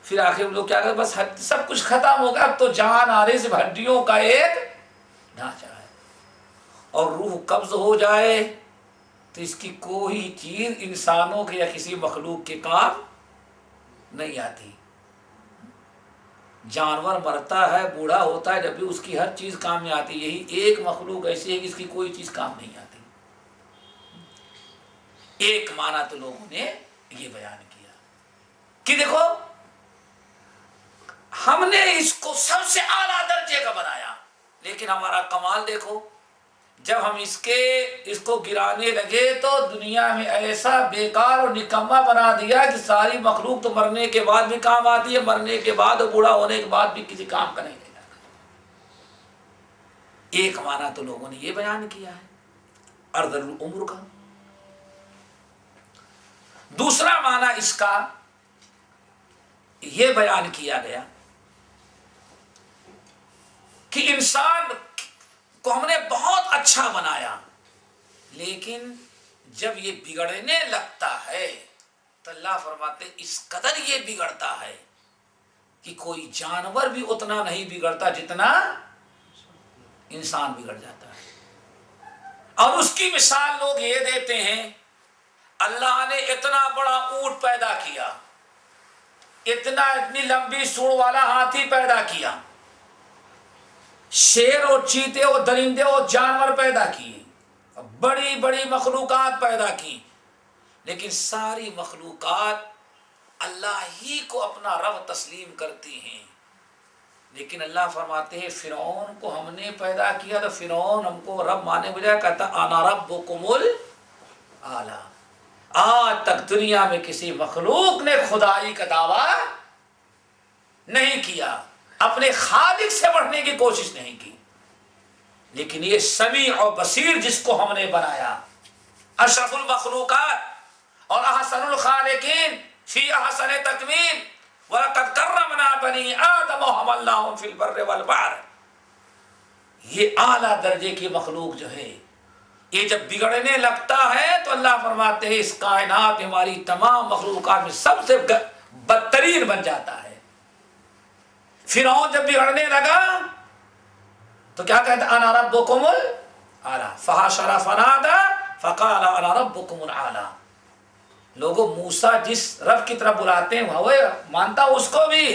پھر آخر لوگ کیا کرتے، بس سب کچھ ختم ہو گیا، اب تو جان آ رہی، صرف ہڈیوں کا ایک ڈھانچہ ہے۔ اور روح قبض ہو جائے تو اس کی کوئی چیز انسانوں کے یا کسی مخلوق کے کام نہیں آتی۔ جانور مرتا ہے، بوڑھا ہوتا ہے، جب بھی اس کی ہر چیز کام میں آتی، یہی ایک مخلوق ایسی ہے کہ اس کی کوئی چیز کام نہیں آتی۔ ایک معنی تو لوگوں نے یہ بیان کیا کہ دیکھو ہم نے اس کو سب سے اعلیٰ درجے کا بنایا، لیکن ہمارا کمال دیکھو، جب ہم اس کو گرانے لگے تو دنیا میں ایسا بیکار اور نکما بنا دیا کہ ساری مخلوق تو مرنے کے بعد بھی کام آتی ہے، مرنے کے بعد بوڑھا ہونے کے بعد بھی کسی کام کا نہیں رہ جاتا۔ ایک معنی تو لوگوں نے یہ بیان کیا ہے ارذل العمر کا۔ دوسرا معنی اس کا یہ بیان کیا گیا کہ انسان کو ہم نے بہت اچھا بنایا، لیکن جب یہ بگڑنے لگتا ہے تو اللہ فرماتے اس قدر یہ بگڑتا ہے کہ کوئی جانور بھی اتنا نہیں بگڑتا جتنا انسان بگڑ جاتا ہے۔ اور اس کی مثال لوگ یہ دیتے ہیں، اللہ نے اتنا بڑا اونٹ پیدا کیا، اتنی لمبی سوڑ والا ہاتھی پیدا کیا، شیر اور چیتے اور درندے اور جانور پیدا کیے، بڑی بڑی مخلوقات پیدا کی، لیکن ساری مخلوقات اللہ ہی کو اپنا رب تسلیم کرتی ہیں۔ لیکن اللہ فرماتے ہیں فرعون کو ہم نے پیدا کیا تو فرعون ہم کو رب مانے بجائے کہتا انا ربکم الاعلی۔ آج تک دنیا میں کسی مخلوق نے خدائی کا دعویٰ نہیں کیا، اپنے خالق سے بڑھنے کی کوشش نہیں کی، لیکن یہ سمیع اور بصیر جس کو ہم نے بنایا، اشرف المخلوقات اور احسن الخالقین فی احسن تکوین، وَلَقَدْ كَرَّمْنَا بَنِي آدَمَ وَحَمَلْنَاهُمْ فِي الْبَرِّ وَالْبَحْرِ۔ یہ اعلیٰ درجے کی مخلوق جو ہے، یہ جب بگڑنے لگتا ہے تو اللہ فرماتے ہیں اس کائنات میں ہماری تمام مخلوقات میں سب سے بدترین بن جاتا ہے۔ فرعون جب بگڑنے لگا تو کیا کہتا انا ربکم الاعلی، فحشر فنادى فقال انا ربکم الاعلی۔ لوگوں موسیٰ جس رب کی طرف بلاتے ہیں وہ مانتا اس کو بھی،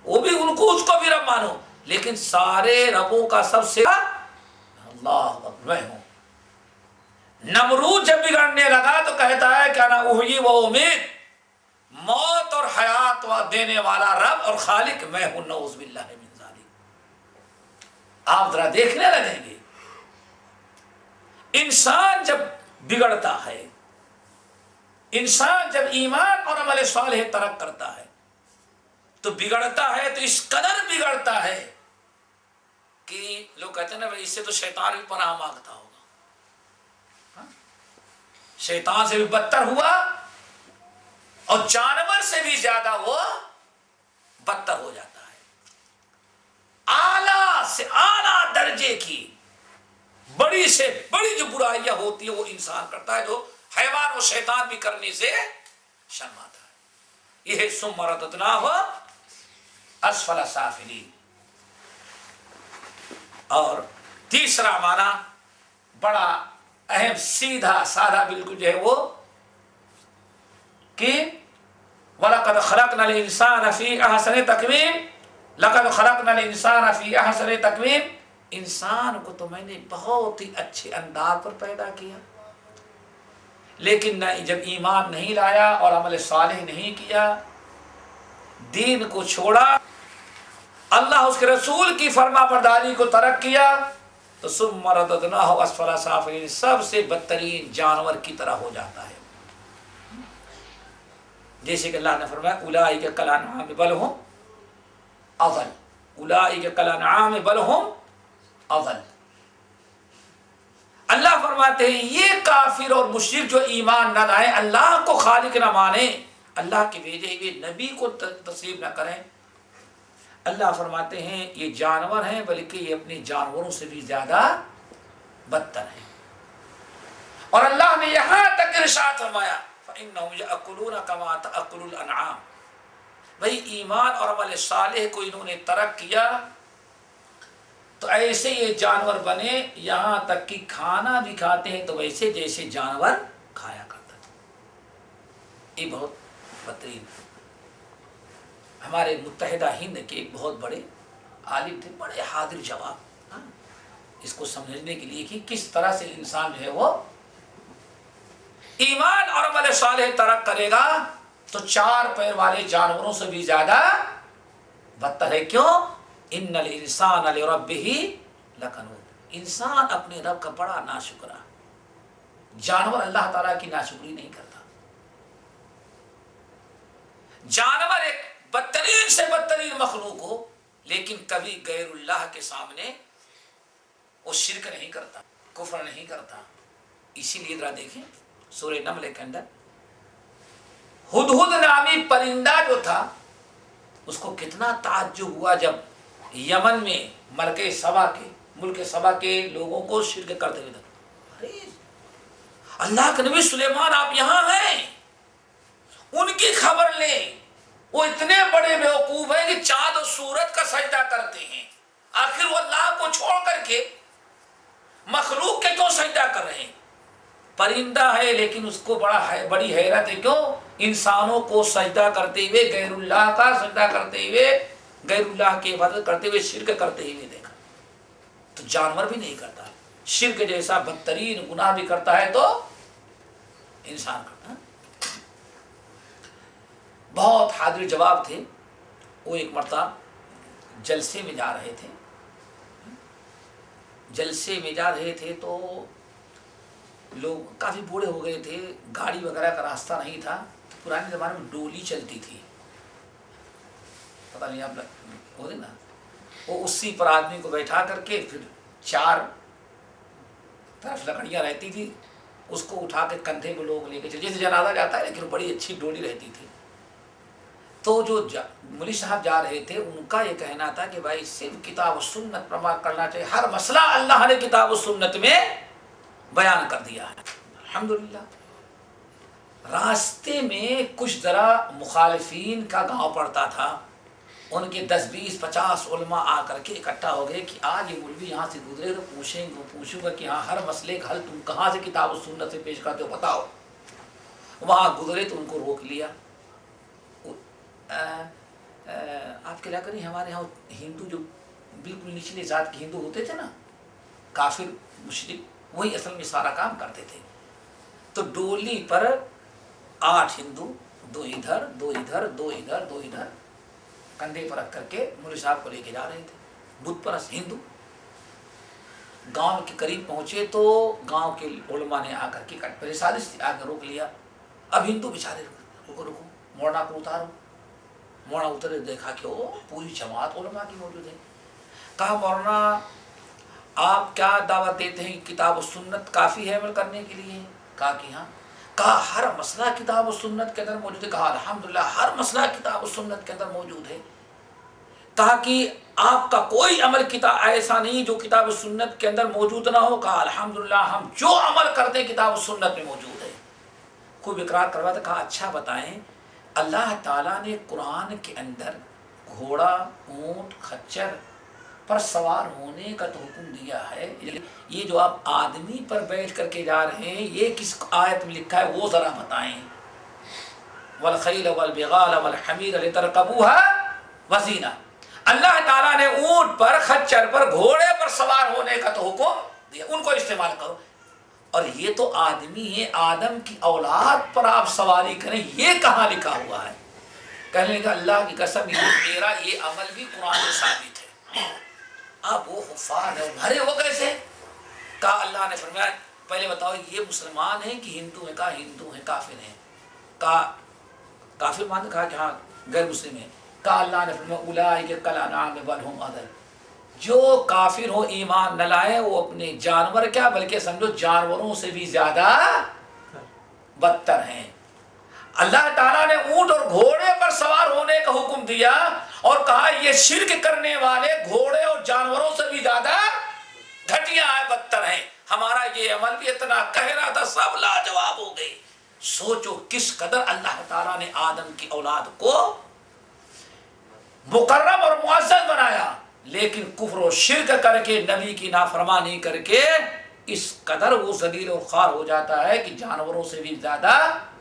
وہ بھی ان کو اس کو بھی رب مانو، لیکن سارے ربوں کا سب سے اللہ میں ہوں۔ نمرود جب بگڑنے لگا تو کہتا ہے کہ انا احیی و امید، موت اور حیات و دینے والا رب اور خالق میں ہوں، نعوذ باللہ من ذالک۔ آپ ذرا دیکھنے لگیں گے انسان جب بگڑتا ہے، انسان جب ایمان اور عمل صالح ترک کرتا ہے تو بگڑتا ہے تو اس قدر بگڑتا ہے کہ لوگ کہتے ہیں نا بھائی اس سے تو شیطان بھی پناہ مانگتا ہوگا، شیطان سے بھی بدتر ہوا اور جانور سے بھی زیادہ وہ بدتر ہو جاتا ہے۔ اعلیٰ سے اعلیٰ درجے کی بڑی سے بڑی جو برائیاں ہوتی ہیں وہ انسان کرتا ہے، جو حیوان و شیطان بھی کرنے سے شرماتا ہے۔ یہ ثم رددناہ اسفل سافلین۔ اور تیسرا معنی بڑا اہم، سیدھا سادہ بالکل جو ہے وہ کہ وَلَقَدْ خَلَقْنَا الْإِنسَانَ فِي أَحْسَنِ تَقْوِيمٍ، لَقَدْ خَلَقْنَا الْإِنسَانَ فِي أَحْسَنِ تَقْوِيمٍ، انسان کو تو میں نے بہت ہی اچھے انداز پر پیدا کیا، لیکن نہ جب ایمان نہیں لایا اور عمل صالح نہیں کیا، دین کو چھوڑا، اللہ اس کے رسول کی فرما برداری کو ترک کیا، تو ثم رددناہ اسفل سافلین، سب سے بدترین جانور کی طرح ہو جاتا ہے۔ جیسے کہ اللہ نے فرمایا اولئک کالانعام بل ھم اضل، اولئک کالانعام بل ھم اضل۔ اللہ فرماتے ہیں یہ کافر اور مشرک جو ایمان نہ لائیں، اللہ کو خالق نہ مانیں، اللہ کے بھیجے ہوئے نبی کو تسلیم نہ کریں، اللہ فرماتے ہیں یہ جانور ہیں بلکہ یہ اپنے جانوروں سے بھی زیادہ بدتر ہیں۔ اور اللہ نے یہاں تک ارشاد فرمایا فَإِنَّهُمْ يَأْكُلُونَ كَمَا تَأْكُلُ الْأَنْعَامُ، بھئی ایمان اور عمل صالح کو انہوں نے ترک کیا تو ایسے یہ جانور بنے، یہاں تک کہ کھانا بھی کھاتے ہیں تو ویسے جیسے جانور کھایا کرتا ہے۔ یہ بہت بدترین۔ ہمارے متحدہ ہند کے ایک بہت بڑے عالم تھے، بڑے حاضر جواب، اس کو سمجھنے کے لیے کہ کس طرح سے انسان جو ہے وہ ایمان اور عمل صالح ترک کرے گا تو چار پیر والے جانوروں سے بھی زیادہ بدتر ہے۔ کیوں؟ ان الانسان لربہ لکنود، انسان اپنے رب کا بڑا ناشکرا، جانور اللہ تعالیٰ کی ناشکری نہیں کرتا۔ جانور ایک بدترین سے بدترین مخلوق ہو لیکن کبھی غیر اللہ کے سامنے وہ شرک نہیں کرتا، کفر نہیں کرتا۔ اسی لیے ذرا دیکھیں سورہ نمل کے اندر ہدہد نامی پرندہ جو تھا اس کو کتنا تعجب ہوا جب یمن میں ملک سبا کے لوگوں کو شرک کرتے ہوئے دیکھا۔ اللہ کے نبی سلیمان آپ یہاں ہیں، ان کی خبر لیں، وہ اتنے بڑے بیوقوف ہیں کہ چاند و سورج کا سجدہ کرتے ہیں، آخر وہ اللہ کو چھوڑ کر کے مخلوق کے کیوں سجدہ کر رہے ہیں؟ پرندہ ہے لیکن اس کو بڑی حیرت ہے، کیوں انسانوں کو سجدہ کرتے ہوئے، غیر اللہ کا سجدہ کرتے ہوئے، غیر اللہ کی عبادت کرتے ہوئے، شرک کرتے ہوئے دیکھا۔ تو جانور بھی نہیں کرتا، شرک جیسا بدترین گناہ بھی کرتا ہے تو انسان کرتا ہے۔ بہت حاضر جواب تھے، وہ ایک مرتبہ جلسے میں جا رہے تھے، تو لوگ کافی بوڑھے ہو گئے تھے، گاڑی وغیرہ کا راستہ نہیں تھا، تو پرانے زمانے میں ڈولی چلتی تھی، پتہ نہیں آپ ہوتے نا، وہ اسی پر آدمی کو بیٹھا کر کے پھر چار طرف لکڑیاں رہتی تھی، اس کو اٹھا کے کندھے پہ لوگ لے کے چلے، جیسے جنازہ جاتا ہے لیکن وہ بڑی اچھی ڈولی رہتی تھی۔ تو جو مولوی صاحب جا رہے تھے ان کا یہ کہنا تھا کہ بھائی صرف کتاب و سنت پر عمل کرنا چاہیے، ہر مسئلہ اللہ نے کتاب و سنت میں بیان کر دیا ہے۔ الحمدللہ راستے میں کچھ ذرا مخالفین کا گاؤں پڑتا تھا، ان کے 10 20 50 علماء آ کر کے اکٹھا ہو گئے کہ آج یہ مولوی یہاں سے گزرے تو پوچھوں گا کہ ہاں ہر مسئلے کا حل تم کہاں سے کتاب و سنت سے پیش کرتے ہو بتاؤ۔ وہاں گزرے تو ان کو روک لیا، آپ کیا کریں، ہمارے یہاں ہندو جو بالکل نچلے ذات کے ہندو ہوتے تھے نا، کافر مشرک، وہی اصل میں سارا کام کرتے تھے۔ تو ڈولی پر 8 ہندو، 2 ادھر 2 ادھر 2 ادھر 2 ادھر، کندھے پر رکھ کر کے مولوی صاحب کو لے کے جا رہے تھے، بت پرست ہندو۔ گاؤں کے قریب پہنچے تو گاؤں کے علماء نے آ کر کے پہلے سازش تھی، آگے روک لیا۔ اب ہندو بیچارے رکو رکو، مولانا کو اتارو۔ مولانا اترے، دیکھا کہ وہ پوری جماعت علماء کی موجود ہے۔ کہا مولانا آپ کیا دعوت دیتے ہیں، کتاب و سنت کافی ہے عمل کرنے کے لیے؟ کہا کہ ہاں۔ کہا ہر مسئلہ کتاب و سنت کے اندر موجود ہے؟ کہا الحمدللہ ہر مسئلہ کتاب و سنت کے اندر موجود ہے۔ کہا کہ آپ کا کوئی عمل کتاب ایسا نہیں جو کتاب و سنت کے اندر موجود نہ ہو؟ کہا الحمدللہ ہم جو عمل کرتے ہیں کتاب و سنت میں موجود ہے۔ خوب اقرار کروا تھا۔ کہا اچھا بتائیں، اللہ تعالیٰ نے قرآن کے اندر گھوڑا، اونٹ، خچر پر سوار ہونے کا تو حکم دیا ہے، یہ جو آپ آدمی پر بیٹھ کر کے جا رہے ہیں یہ کس آیت میں لکھا ہے وہ ذرا بتائیں۔ والخیل والبغال والحمیر لترکبوها وزینہ، اللہ تعالیٰ نے اونٹ پر، خچر پر، گھوڑے پر سوار ہونے کا تو حکم دیا، ان کو استعمال کرو۔ اور یہ تو آدمی ہے، آدم کی اولاد پر آپ سواری کریں، یہ کہاں لکھا ہوا ہے؟ کہنے کا اللہ کی قسم میرا یہ عمل بھی قرآن سے ثابت ہے۔ اب وہ حفاظ ہے، بھرے وہ کیسے؟ کہا اللہ نے فرمایا پہلے بتاؤ یہ مسلمان ہیں کہ ہندو ہیں؟ کہا ہندو ہیں، کافر ہیں۔ کہا کافر مان؟ کہا کہ ہاں غیر مسلم ہیں۔ کہا اللہ نے فرمایا اولئک کالانعام بل ھم اضل، جو کافر ہو ایمان نہ لائے وہ اپنے جانور کیا بلکہ سمجھو جانوروں سے بھی زیادہ بدتر ہیں۔ اللہ تعالیٰ نے اونٹ اور گھوڑے پر سوار ہونے کا حکم دیا اور کہا یہ شرک کرنے والے گھوڑے اور جانوروں سے بھی زیادہ گھٹیا ہے، بدتر ہیں۔ ہمارا یہ عمل بھی اتنا کہہ رہا تھا، سب لاجواب ہو گئے۔ سوچو کس قدر اللہ تعالیٰ نے آدم کی اولاد کو مکرم اور معزز بنایا، لیکن کفر و شرک کر کے، نبی کی نافرمانی کر کے اس قدر وہ ذلیل اور خوار ہو جاتا ہے کہ جانوروں سے بھی زیادہ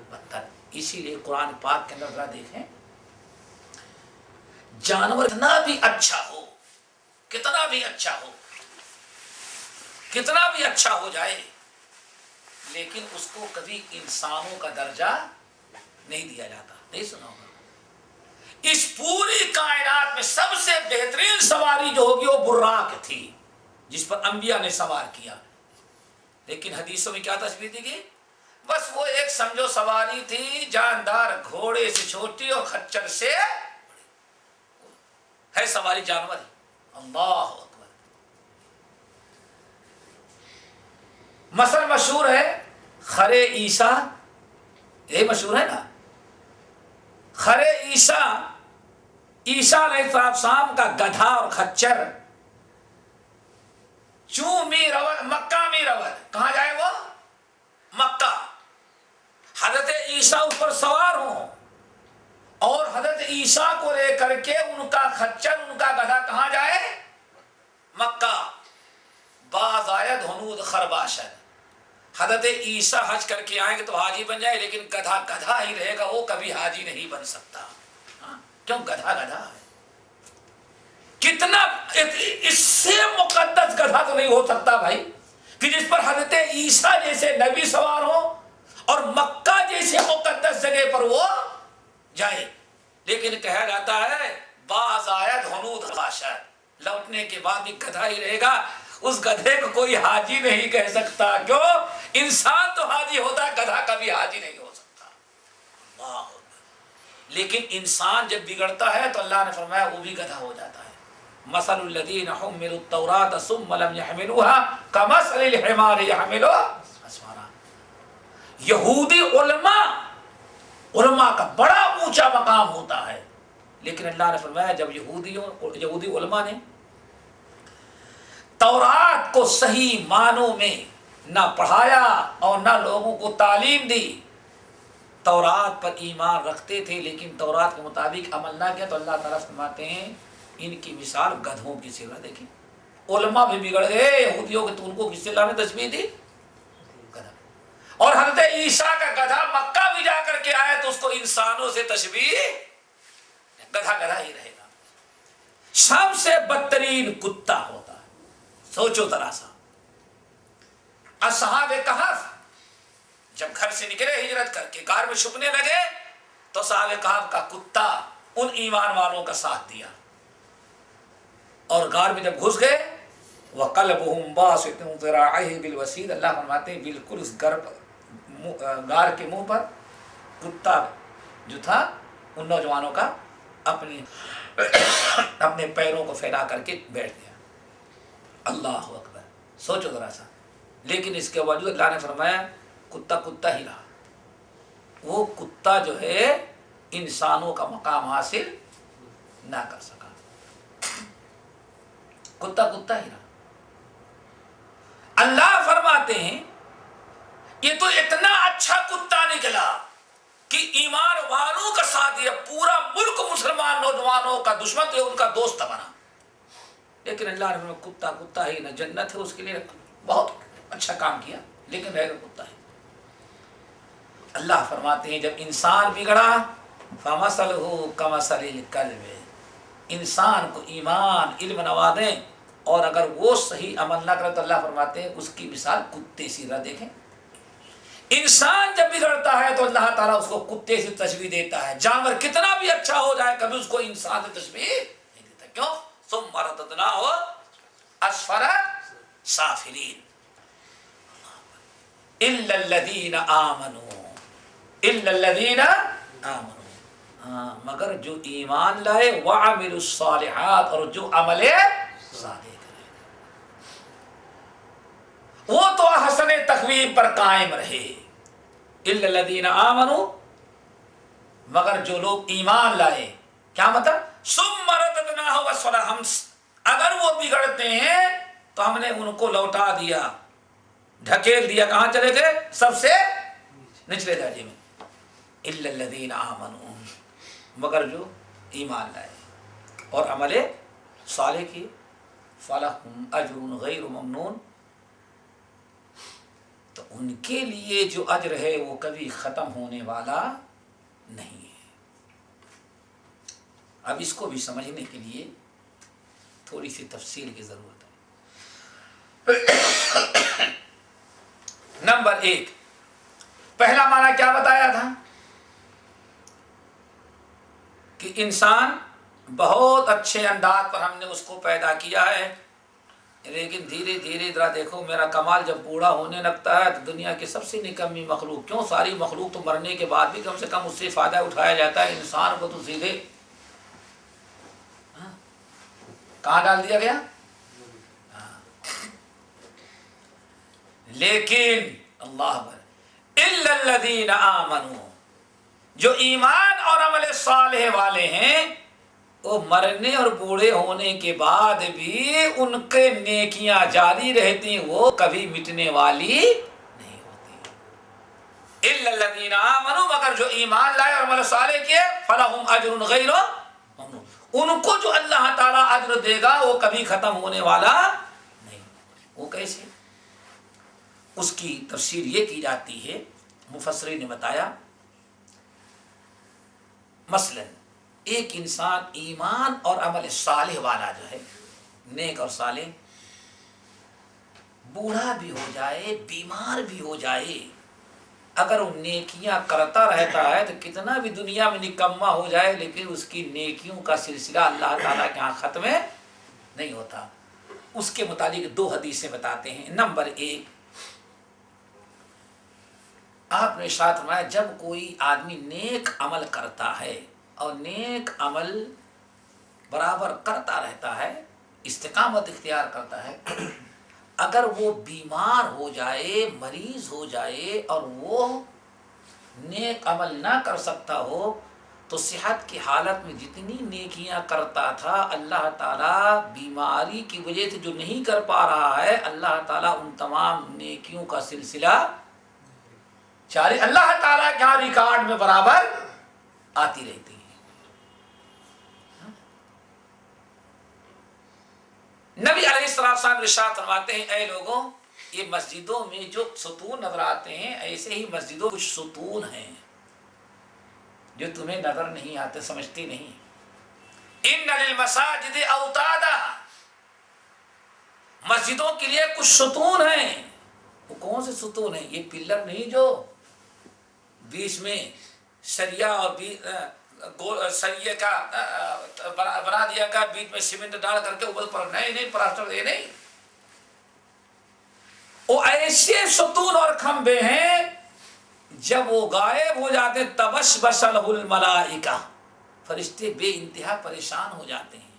بدتر۔ اسی لیے قرآن پاک کے اندر ذرا دیکھیں، جانور کتنا بھی اچھا ہو، کتنا بھی اچھا ہو، کتنا بھی اچھا ہو جائے، لیکن اس کو کبھی انسانوں کا درجہ نہیں دیا جاتا۔ نہیں سنا ہوگا؟ اس پوری کائنات میں سب سے بہترین سواری جو ہوگی وہ براق تھی، جس پر انبیاء نے سوار کیا، لیکن حدیثوں میں کیا تشبیہ دی گئی؟ بس وہ ایک سمجھو سواری تھی، جاندار گھوڑے سے چھوٹی اور خچر سے ہے سواری جانور۔ اللہ اکبر۔ مثل مشہور ہے خرے عیسیٰ، یہی مشہور ہے نا، خرے عیسیٰ، عیسیٰ علیہ السلام کا گدھا اور خچر چومی رود مکہ میں رود، کہاں جائے وہ؟ مکہ۔ حضرت عیسیٰ اس پر سوار ہوں اور حضرت عیسیٰ کو لے کر کے ان کا خچر، ان کا گدھا کہاں جائے؟ مکہ۔ باز آید ہنود خرباشد، حضرت عیسیٰ حج کر کے آئیں گے تو حاجی بن جائے، لیکن گدھا گدھا ہی رہے گا، وہ کبھی حاجی نہیں بن سکتا۔ کیوں؟ گدھا گدھا ہے۔ کتنا اس سے مقدس گدھا تو نہیں ہو سکتا بھائی کہ جس پر حضرت عیسیٰ جیسے نبی سوار ہو اور مکہ جیسے مقدس جگہ پر وہ جائے، لیکن کہا جاتا ہے باز آید ہنود خرباشد، لوٹنے کے بعد بھی گدھا ہی رہے گا۔ اس گدھے کو کوئی حاجی نہیں کہہ سکتا، کیوں؟ انسان تو حاجی ہوتا ہے، گدھا کبھی حاجی نہیں ہو سکتا۔ اللہ اکبر۔ لیکن انسان جب بگڑتا ہے تو اللہ نے فرمایا وہ بھی گدھا ہو جاتا ہے۔ مثل الذین حملوا التوراۃ ثم لم يحملوها كمثل الحمار يحمل اسفارا۔ یہودی علماء کا بڑا اونچا مقام ہوتا ہے، لیکن اللہ نے فرمایا جب یہودی علماء نے تورات کو صحیح معنوں میں نہ پڑھایا اور نہ لوگوں کو تعلیم دی، تورات پر ایمان رکھتے تھے لیکن تورات کے مطابق عمل نہ کیا، تو اللہ تعالیٰ فرماتے ہیں ان کی مثال گدھوں کی سی۔ دیکھیں علماء بھی بگڑ گئے یہودیوں کے، تو ان کو کس سے اللہ نے تشبیہ دی؟ گدھا۔ اور حضرت عیسیٰ کا گدھا مکہ بھی جا کر کے آیا تو اس کو انسانوں سے تشبیہ، گدھا گدھا ہی رہے گا۔ سب سے بدترین کتا ہوتا ہے، سوچو ذرا سا۔ اصحاب کہف جب گھر سے نکلے ہجرت کر کے غار میں چھپنے لگے تو صحابہ کہف کا کتا ان ایمان والوں کا ساتھ دیا، اور غار میں جب گھس گئے وَقَلْبُهُمْ بَاسِطٌ ذِرَاعَيْهِ بِالْوَسِيدِ، اللہ فرماتے ہیں بالکل اس غار کے منہ پر کتا جو تھا ان نوجوانوں کا اپنے پیروں کو پھیلا کر کے بیٹھ گیا۔ اللہ اکبر، سوچو ذرا سا۔ لیکن اس کے باوجود اللہ نے فرمایا کتا کتا ہی رہا، وہ کتا جو ہے انسانوں کا مقام حاصل نہ کر سکا، کتا کتا ہی رہا۔ اللہ فرماتے ہیں یہ تو اتنا اچھا کتا نکلا کہ ایمان والوں کا ساتھ دیا، پورا ملک مسلمان نوجوانوں کا دشمن تھے ان کا دوست بنا، لیکن اللہ نے فرمایا کتا کتا ہی، نہ جنت ہے اس کے لیے، بہت اچھا کام کیا لیکن رہ گا کتا ہے۔ اللہ فرماتے ہیں جب انسان بگڑا فَمَثَلُهُ كَمَثَلِ الْكَلْبِ، انسان کو ایمان علم نوازیں اور اگر وہ صحیح عمل نہ کرے تو اللہ فرماتے ہیں اس کی مثال کتے سی رہا۔ دیکھیں انسان جب بگڑتا ہے تو اللہ تعالیٰ اس کو کتے سے تشبیہ دیتا ہے، جانور کتنا بھی اچھا ہو جائے کبھی اس کو انسان سے تشبیہ نہیں دیتا۔ کیوں؟ ثُمَّ رَدَدْنَاهُ أَسْفَلَ سَافِلِينَ إِلَّا الَّذِينَ آمَنُوا إِلَّا الَّذِينَ آمَنُوا، مگر جو ایمان لائے وَعَمِلُوا الصَّالِحَاتِ، اور جو عمل صالح کرے وہ تو حسن تقویم پر قائم رہے۔ إِلَّا الَّذِينَ آمَنُوا، مگر جو لوگ ایمان لائے، کیا مطلب؟ ثُمَّ رَدَدْنَاهُ أَسْفَلَ، ہم اگر وہ بگڑتے ہیں تو ہم نے ان کو لوٹا دیا، ڈھکیل دیا، کہاں چلے گئے؟ سب سے نچلے درجے میں۔ إِلَّا الَّذِينَ آمَنُوا، مگر جو ایمان لائے اور عمل صالح کیے، فَلَهُمْ أَجْرٌ غَيْرُ مَمْنُونٍ، تو ان کے لیے جو اجر ہے وہ کبھی ختم ہونے والا نہیں ہے۔ اب اس کو بھی سمجھنے کے لیے تھوڑی سی تفصیل کی ضرورت ہے۔ نمبر 1، پہلا معنی کیا بتایا تھا کہ انسان بہت اچھے انداز پر ہم نے اس کو پیدا کیا ہے، لیکن دھیرے دھیرے ذرا دیکھو میرا کمال جب بوڑھا ہونے لگتا ہے تو دنیا کی سب سے نکمی مخلوق، کیوں ساری مخلوق تو مرنے کے بعد بھی کم سے کم اس سے فائدہ اٹھایا جاتا ہے، انسان کو تو سیدھے کہاں ڈال دیا گیا؟ لیکن اللہ اکبر الا الذین آمنوا، جو ایمان اور عمل صالح والے ہیں وہ مرنے اور بوڑھے ہونے کے بعد بھی ان کے نیکیاں جاری رہتی، وہ کبھی مٹنے والی نہیں ہوتی۔ الا الذین آمنوا، مگر جو ایمان لائے اور عمل صالح کیے، فلہم اجر غیر ممنون، ان کو جو اللہ تعالیٰ اجر دے گا وہ کبھی ختم ہونے والا نہیں۔ وہ کیسے؟ اس کی تفسیر یہ کی جاتی ہے، مفسرین نے بتایا مثلا ایک انسان ایمان اور عمل صالح والا جو ہے، نیک اور صالح، بوڑھا بھی ہو جائے بیمار بھی ہو جائے، اگر وہ نیکیاں کرتا رہتا ہے تو کتنا بھی دنیا میں نکما ہو جائے لیکن اس کی نیکیوں کا سلسلہ اللہ تعالیٰ کے ہاں ختم نہیں ہوتا۔ اس کے متعلق 2 حدیثیں بتاتے ہیں۔ نمبر 1، آپ نے ارشاد فرمایا جب کوئی آدمی نیک عمل کرتا ہے اور نیک عمل برابر کرتا رہتا ہے، استقامت اختیار کرتا ہے، اگر وہ بیمار ہو جائے، مریض ہو جائے اور وہ نیک عمل نہ کر سکتا ہو تو صحت کی حالت میں جتنی نیکیاں کرتا تھا اللہ تعالیٰ بیماری کی وجہ سے جو نہیں کر پا رہا ہے اللہ تعالیٰ ان تمام نیکیوں کا سلسلہ جاری اللہ تعالیٰ کے یہاں ریکارڈ میں برابر آتی رہتی ہے۔ نبی علیہ السلام ارشاد فرماتے ہیں اے لوگوں، یہ مسجدوں میں جو ستون نظر آتے ہیں ایسے ہی مسجدوں کچھ ستون ہیں جو تمہیں نظر نہیں آتے، سمجھتی نہیں۔ ان للمساجد اوتادا، مسجدوں کے لیے کچھ ستون ہیں۔ وہ کون سے ستون ہیں؟ یہ پلر نہیں جو بیچ میں سریا اور سریے کا بنا دیا گیا، بیچ میں سیمنٹ ڈال کر کے اوپر پر نہیں پلاسٹر یہ نہیں، وہ ایسے ستون اور کھمبے ہیں جب وہ غائب ہو جاتے تبشبش لہ الملائکہ، فرشتے بے انتہا پریشان ہو جاتے ہیں.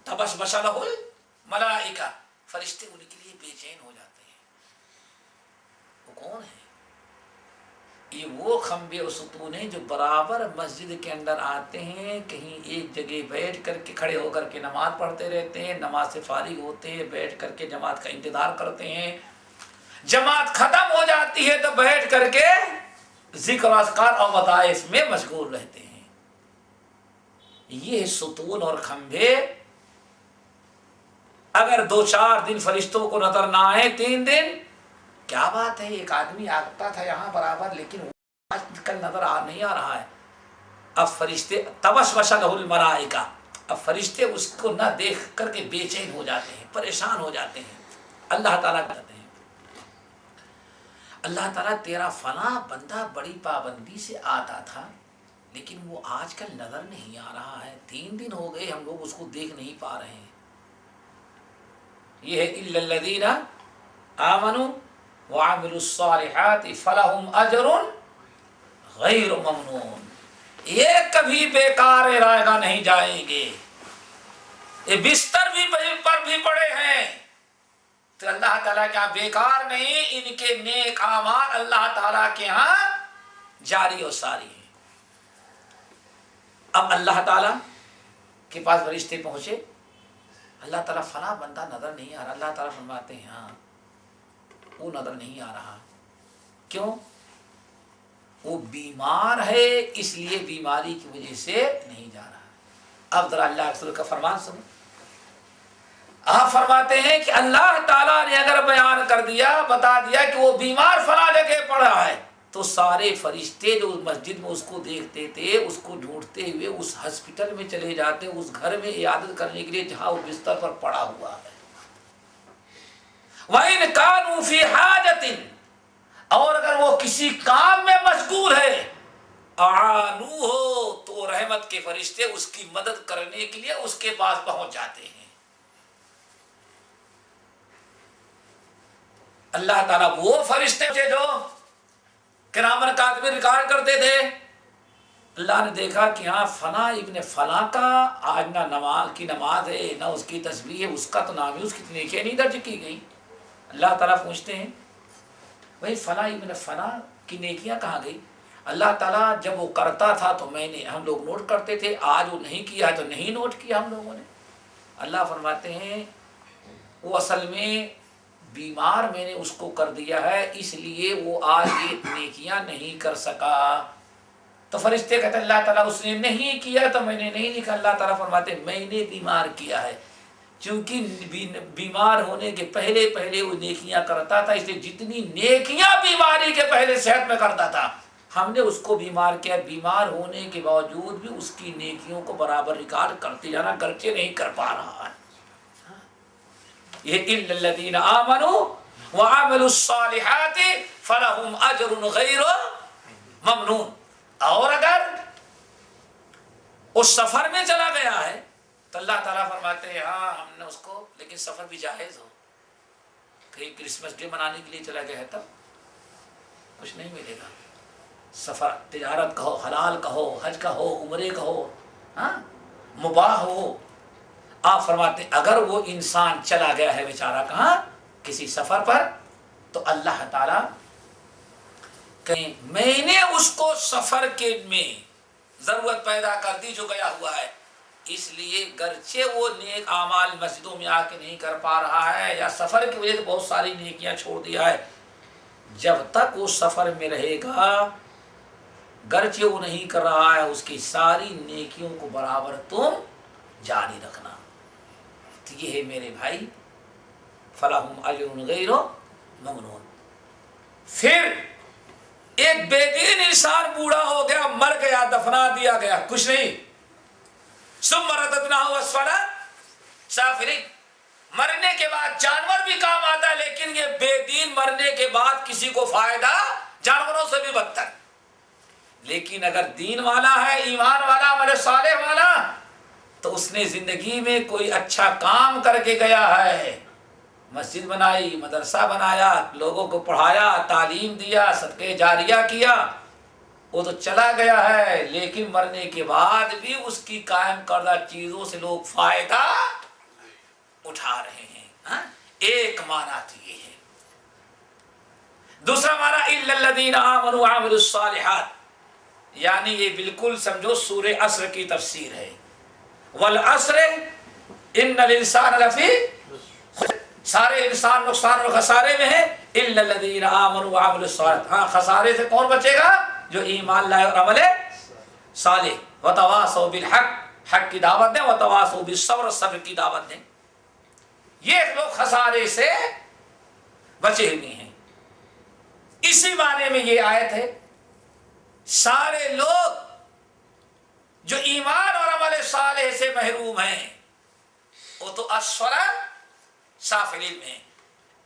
تبشبش لہ الملائکہ، فرشتے ان کے لیے بے چین ہو جاتے ہیں. وہ کون ہے؟ یہ وہ کھمبے اور ستون ہیں جو برابر مسجد کے اندر آتے ہیں، کہیں ایک جگہ بیٹھ کر کے کھڑے ہو کر کے نماز پڑھتے رہتے ہیں، نماز سے فارغ ہوتے ہیں، بیٹھ کر کے جماعت کا انتظار کرتے ہیں، جماعت ختم ہو جاتی ہے تو بیٹھ کر کے ذکر اذکار اور وظائف میں مشغول رہتے ہیں. یہ ستون اور کھمبے اگر 2-4 دن فرشتوں کو نظر نہ آئے، 3 دن کیا بات ہے، ایک آدمی آتا تھا یہاں برابر لیکن آج کل نظر نہیں آ رہا ہے. اب فرشتے تبشبش لہ الملائکہ، اب فرشتے اس کو نہ دیکھ کر کے بے چین ہو جاتے ہیں، پریشان ہو جاتے ہیں. اللہ تعالیٰ کہتے ہیں اللہ تعالیٰ تیرا فلاں بندہ بڑی پابندی سے آتا تھا لیکن وہ آج کل نظر نہیں آ رہا ہے، 3 دن ہو گئے ہم لوگ اس کو دیکھ نہیں پا رہے ہیں. یہ ہے الا الذین آمنوا وعملوا الصالحات فلہم اجر غیر ممنون. یہ کبھی بیکار رائے گا نہیں جائیں گے، یہ بستر بھی پر بھی پڑے ہیں تو اللہ تعالیٰ کے ہاں بیکار نہیں، ان کے نیک اعمال اللہ تعالیٰ کے ہاں جاری و ساری ہیں. اب اللہ تعالیٰ کے پاس فرشتے پہنچے، اللہ تعالیٰ فلاں بندہ نظر نہیں آ رہا، اللہ تعالیٰ فرماتے ہیں ہاں وہ نظر نہیں آ رہا. کیوں؟ وہ بیمار ہے، اس لیے بیماری کی وجہ سے نہیں جا رہا. اب ذرا اللہ رسول کا فرمان سنو. آپ فرماتے ہیں کہ اللہ تعالیٰ نے اگر بیان کر دیا، بتا دیا کہ وہ بیمار فلاں جگہ پڑا ہے، تو سارے فرشتے جو مسجد میں اس کو دیکھتے تھے اس کو ڈھونڈتے ہوئے اس ہسپتال میں چلے جاتے، اس گھر میں عیادت کرنے کے لیے جہاں وہ بستر پر پڑا ہوا ہے. وَإِنْ كَانُوا فِي حَاجَةٍ، اور اگر وہ کسی کام میں مشغول ہے، أَعَانُوهُ، تو رحمت کے فرشتے اس کی مدد کرنے کے لیے اس کے پاس پہنچ جاتے ہیں. اللہ تعالیٰ وہ فرشتے تھے جو کرامن کاتبین ریکارڈ کرتے تھے. اللہ نے دیکھا کہ ہاں فلاں ابن فلاں کا آج نہ نماز کی نماز ہے نہ اس کی تسبیح ہے، اس کا تو نام ہی اس کی نیکیاں نہیں درج کی گئی. اللہ تعالیٰ پوچھتے ہیں بھائی فلاں ابن فلاں کی نیکیاں کہاں گئی؟ اللہ تعالیٰ جب وہ کرتا تھا تو ہم لوگ نوٹ کرتے تھے، آج وہ نہیں کیا تو نہیں نوٹ کیا ہم لوگوں نے. اللہ فرماتے ہیں وہ اصل میں بیمار میں نے اس کو کر دیا ہے، اس لیے وہ آج یہ نیکیاں نہیں کر سکا. تو فرشتے کہتے ہیں اللہ تعالیٰ اس نے نہیں کیا تو میں نے نہیں لکھا. اللہ تعالیٰ فرماتے ہیں میں نے بیمار کیا ہے، چونکہ بیمار ہونے کے پہلے وہ نیکیاں کرتا تھا، اس لیے جتنی نیکیاں بیماری کے پہلے صحت میں کرتا تھا ہم نے اس کو بیمار کیا. بیمار ہونے کے باوجود بھی اس کی نیکیوں کو برابر ریکارڈ کرتے جانا، گرچہ نہیں کر پا رہا ہے. یہ الا الذین آمنوا وعملوا الصالحات فلہم اجر غیر ممنون. اور اگر اس سفر میں چلا گیا ہے تو اللہ تعالیٰ فرماتے ہیں ہاں ہم نے اس کو، لیکن سفر بھی جائز ہو. کہیں کرسمس ڈے منانے کے لیے چلا گیا ہے تب کچھ نہیں ملے گا. سفر تجارت کا ہو، حلال کا ہو، حج کا ہو، عمرے کا ہو، ہاں مباح ہو. آپ فرماتے ہیں اگر وہ انسان چلا گیا ہے بیچارہ کہاں کسی سفر پر تو اللہ تعالیٰ کہیں میں نے اس کو سفر کے میں ضرورت پیدا کر دی جو گیا ہوا ہے، اس لیے گرچہ وہ نیک اعمال مسجدوں میں آ کے نہیں کر پا رہا ہے یا سفر کی وجہ سے بہت ساری نیکیاں چھوڑ دیا ہے، جب تک وہ سفر میں رہے گا گرچہ وہ نہیں کر رہا ہے اس کی ساری نیکیوں کو برابر تم جاری رکھنا. تو یہ ہے میرے بھائی فلہم اجر غیر ممنون. پھر ایک بے دین انسان بوڑھا ہو گیا، مر گیا، دفنا دیا گیا، کچھ نہیں. ثم رددناہ اسفل سافلین، مرنے کے بعد جانور بھی کام آتا ہے لیکن یہ بے دین مرنے کے بعد کسی کو فائدہ، جانوروں سے بھی بدتر. لیکن اگر دین والا ہے، ایمان والا، عمل صالح والا، تو اس نے زندگی میں کوئی اچھا کام کر کے گیا ہے، مسجد بنائی، مدرسہ بنایا، لوگوں کو پڑھایا، تعلیم دیا، صدقے جاریہ کیا، وہ تو چلا گیا ہے، لیکن مرنے کے بعد بھی اس کی قائم کردہ چیزوں سے لوگ فائدہ اٹھا رہے ہیں۔ ہاں؟ ایک معنی تو یہ ہے۔ دوسرا معنی الا الذین آمنوا وعملوا الصالحات، یعنی یہ بالکل سمجھو سورہ عصر کی تفسیر ہے۔ والعصر ان الانسان لفی، سارے انسان نقصان اور خسارے میں ہے، الا الذین آمنوا وعملوا الصالحات، ہاں خسارے سے کون بچے گا؟ جو ایمان لائے اور عمل صالح، وتواصوا بالحق، حق کی دعوت دیں، وتواصوا بالصبر، صبر کی دعوت دیں، یہ لوگ خسارے سے بچے ہوئے ہیں۔ اسی معنی میں یہ آیت ہے، سارے لوگ جو ایمان اور عمل صالح سے محروم ہیں وہ تو اسفل سافلین میں،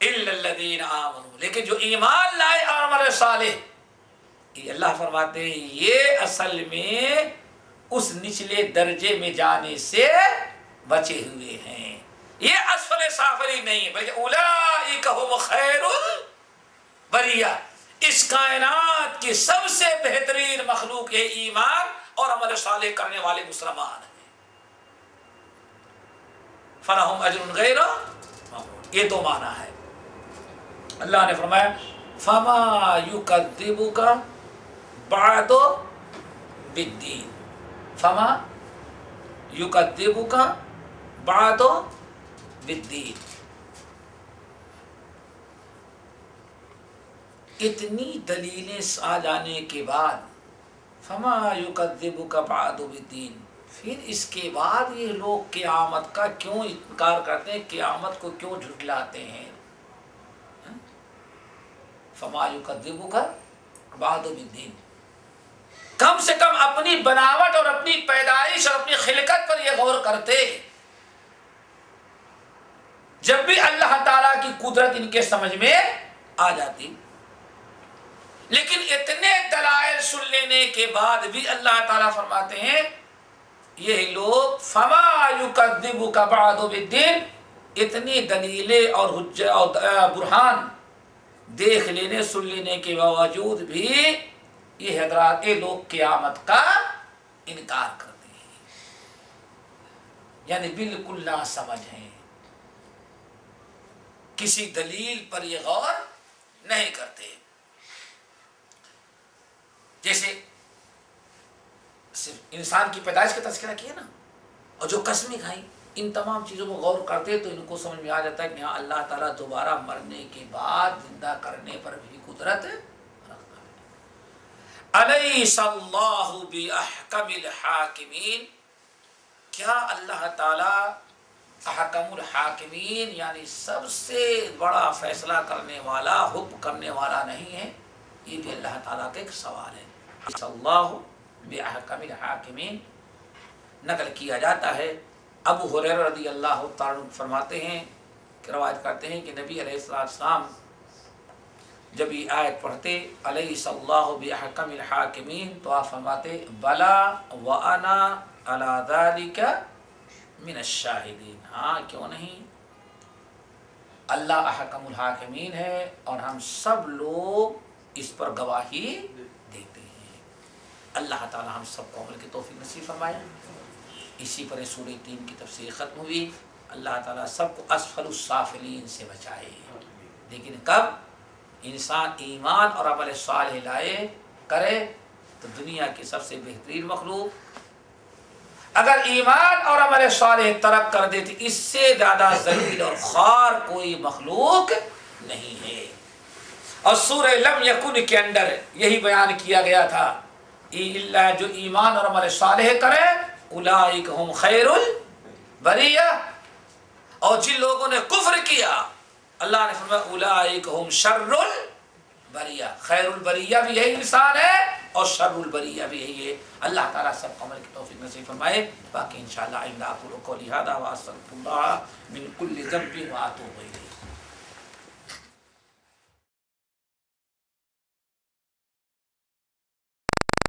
الا الذین آمنوا، لیکن جو ایمان لائے اور عمل صالح، یہ اللہ فرماتے ہیں یہ اصل میں اس نچلے درجے میں جانے سے بچے ہوئے ہیں، یہ اسفل سافلین نہیں بلکہ اولئک هم خیر البریہ، اس کائنات کی سب سے بہترین مخلوق ہے ایمان اور عمل صالح کرنے والے مسلمان ہیں۔ فلہم اجر غیر ممنون، یہ دو معنی ہے۔ اللہ نے فرمایا فما یکذبک بعد بالدین، فما یکذبک بعد بالدین، اتنی دلیلیں آ جانے کے بعد فما یکذبک بعد بالدین، پھر اس کے بعد یہ لوگ قیامت کا کیوں انکار کرتے ہیں، قیامت کو کیوں جھٹلاتے ہیں؟ فما یکذبک بعد بالدین، کم سے کم اپنی بناوٹ اور اپنی پیدائش اور اپنی خلقت پر یہ غور کرتے، جب بھی اللہ تعالیٰ کی قدرت ان کے سمجھ میں آ جاتی، لیکن اتنے دلائل سن لینے کے بعد بھی اللہ تعالیٰ فرماتے ہیں یہ لوگ فما یکذبک بعد بالدین، اتنی دلیلیں اور حجت اور برہان دیکھ لینے سن لینے کے باوجود بھی یہ حضرات لوگ قیامت کا انکار کرتے ہیں، یعنی بالکل نہ سمجھ ہیں، کسی دلیل پر یہ غور نہیں کرتے۔ جیسے صرف انسان کی پیدائش کا تذکرہ کیا نا، اور جو قسمیں کھائیں، ان تمام چیزوں کو غور کرتے تو ان کو سمجھ میں آ جاتا ہے کہ ہاں اللہ تعالیٰ دوبارہ مرنے کے بعد زندہ کرنے پر بھی قدرت رکھتا ہے۔ الیس اللہ باحکم الحاکمین، کیا اللہ تعالیٰ احکم الحاکمین یعنی سب سے بڑا فیصلہ کرنے والا، حکم کرنے والا نہیں ہے؟ یہ بھی اللہ تعالیٰ کا ایک سوال ہے۔ الیس اللہ باحکم الحاکمین، نقل کیا جاتا ہے ابو ہریرہ رضی اللہ تعالیٰ عنہ فرماتے ہیں کہ روایت کرتے ہیں کہ نبی علیہ السلام جب یہ آیت پڑھتے الیس اللہ باحکم الحاکمین تو آپ فرماتے بلا وانا علی ذلک من الشاہدین، ہاں کیوں نہیں، اللہ احکم الحاکمین ہے اور ہم سب لوگ اس پر گواہی دیتے ہیں۔ اللہ تعالی ہم سب کو عمل کی توفیق نصیب فرمائے۔ اسی پر سورہ 3 کی تفسیر ختم ہوئی۔ اللہ تعالیٰ سب کو اسفل السافلین سے بچائے، لیکن کب انسان ایمان اور عمل صالح لائے کرے تو دنیا کی سب سے بہترین مخلوق اگر ایمان اور عمل صالح ترک کر دے تو اس سے زیادہ ذلیل اور خوار کوئی مخلوق نہیں ہے۔ اور سورہ لم یکن کے اندر یہی بیان کیا گیا تھا، اللہ جو ایمان اور عمل صالح کرے اولئک ہم خیر البریہ، اور جن لوگوں نے کفر کیا اللہ نے فرمایا اولئک ہم شر البریہ، خیر البریہ بھی یہی انسان ہے اور شر البریہ بھی یہی ہے۔ اللہ تعالیٰ سب کو عمل کی توفیق نصیب فرمائے۔ باقی انشاءاللہ آئندہ اقول قولی ھذا واستغفر اللہ من کل ذنب واتوب الیہ۔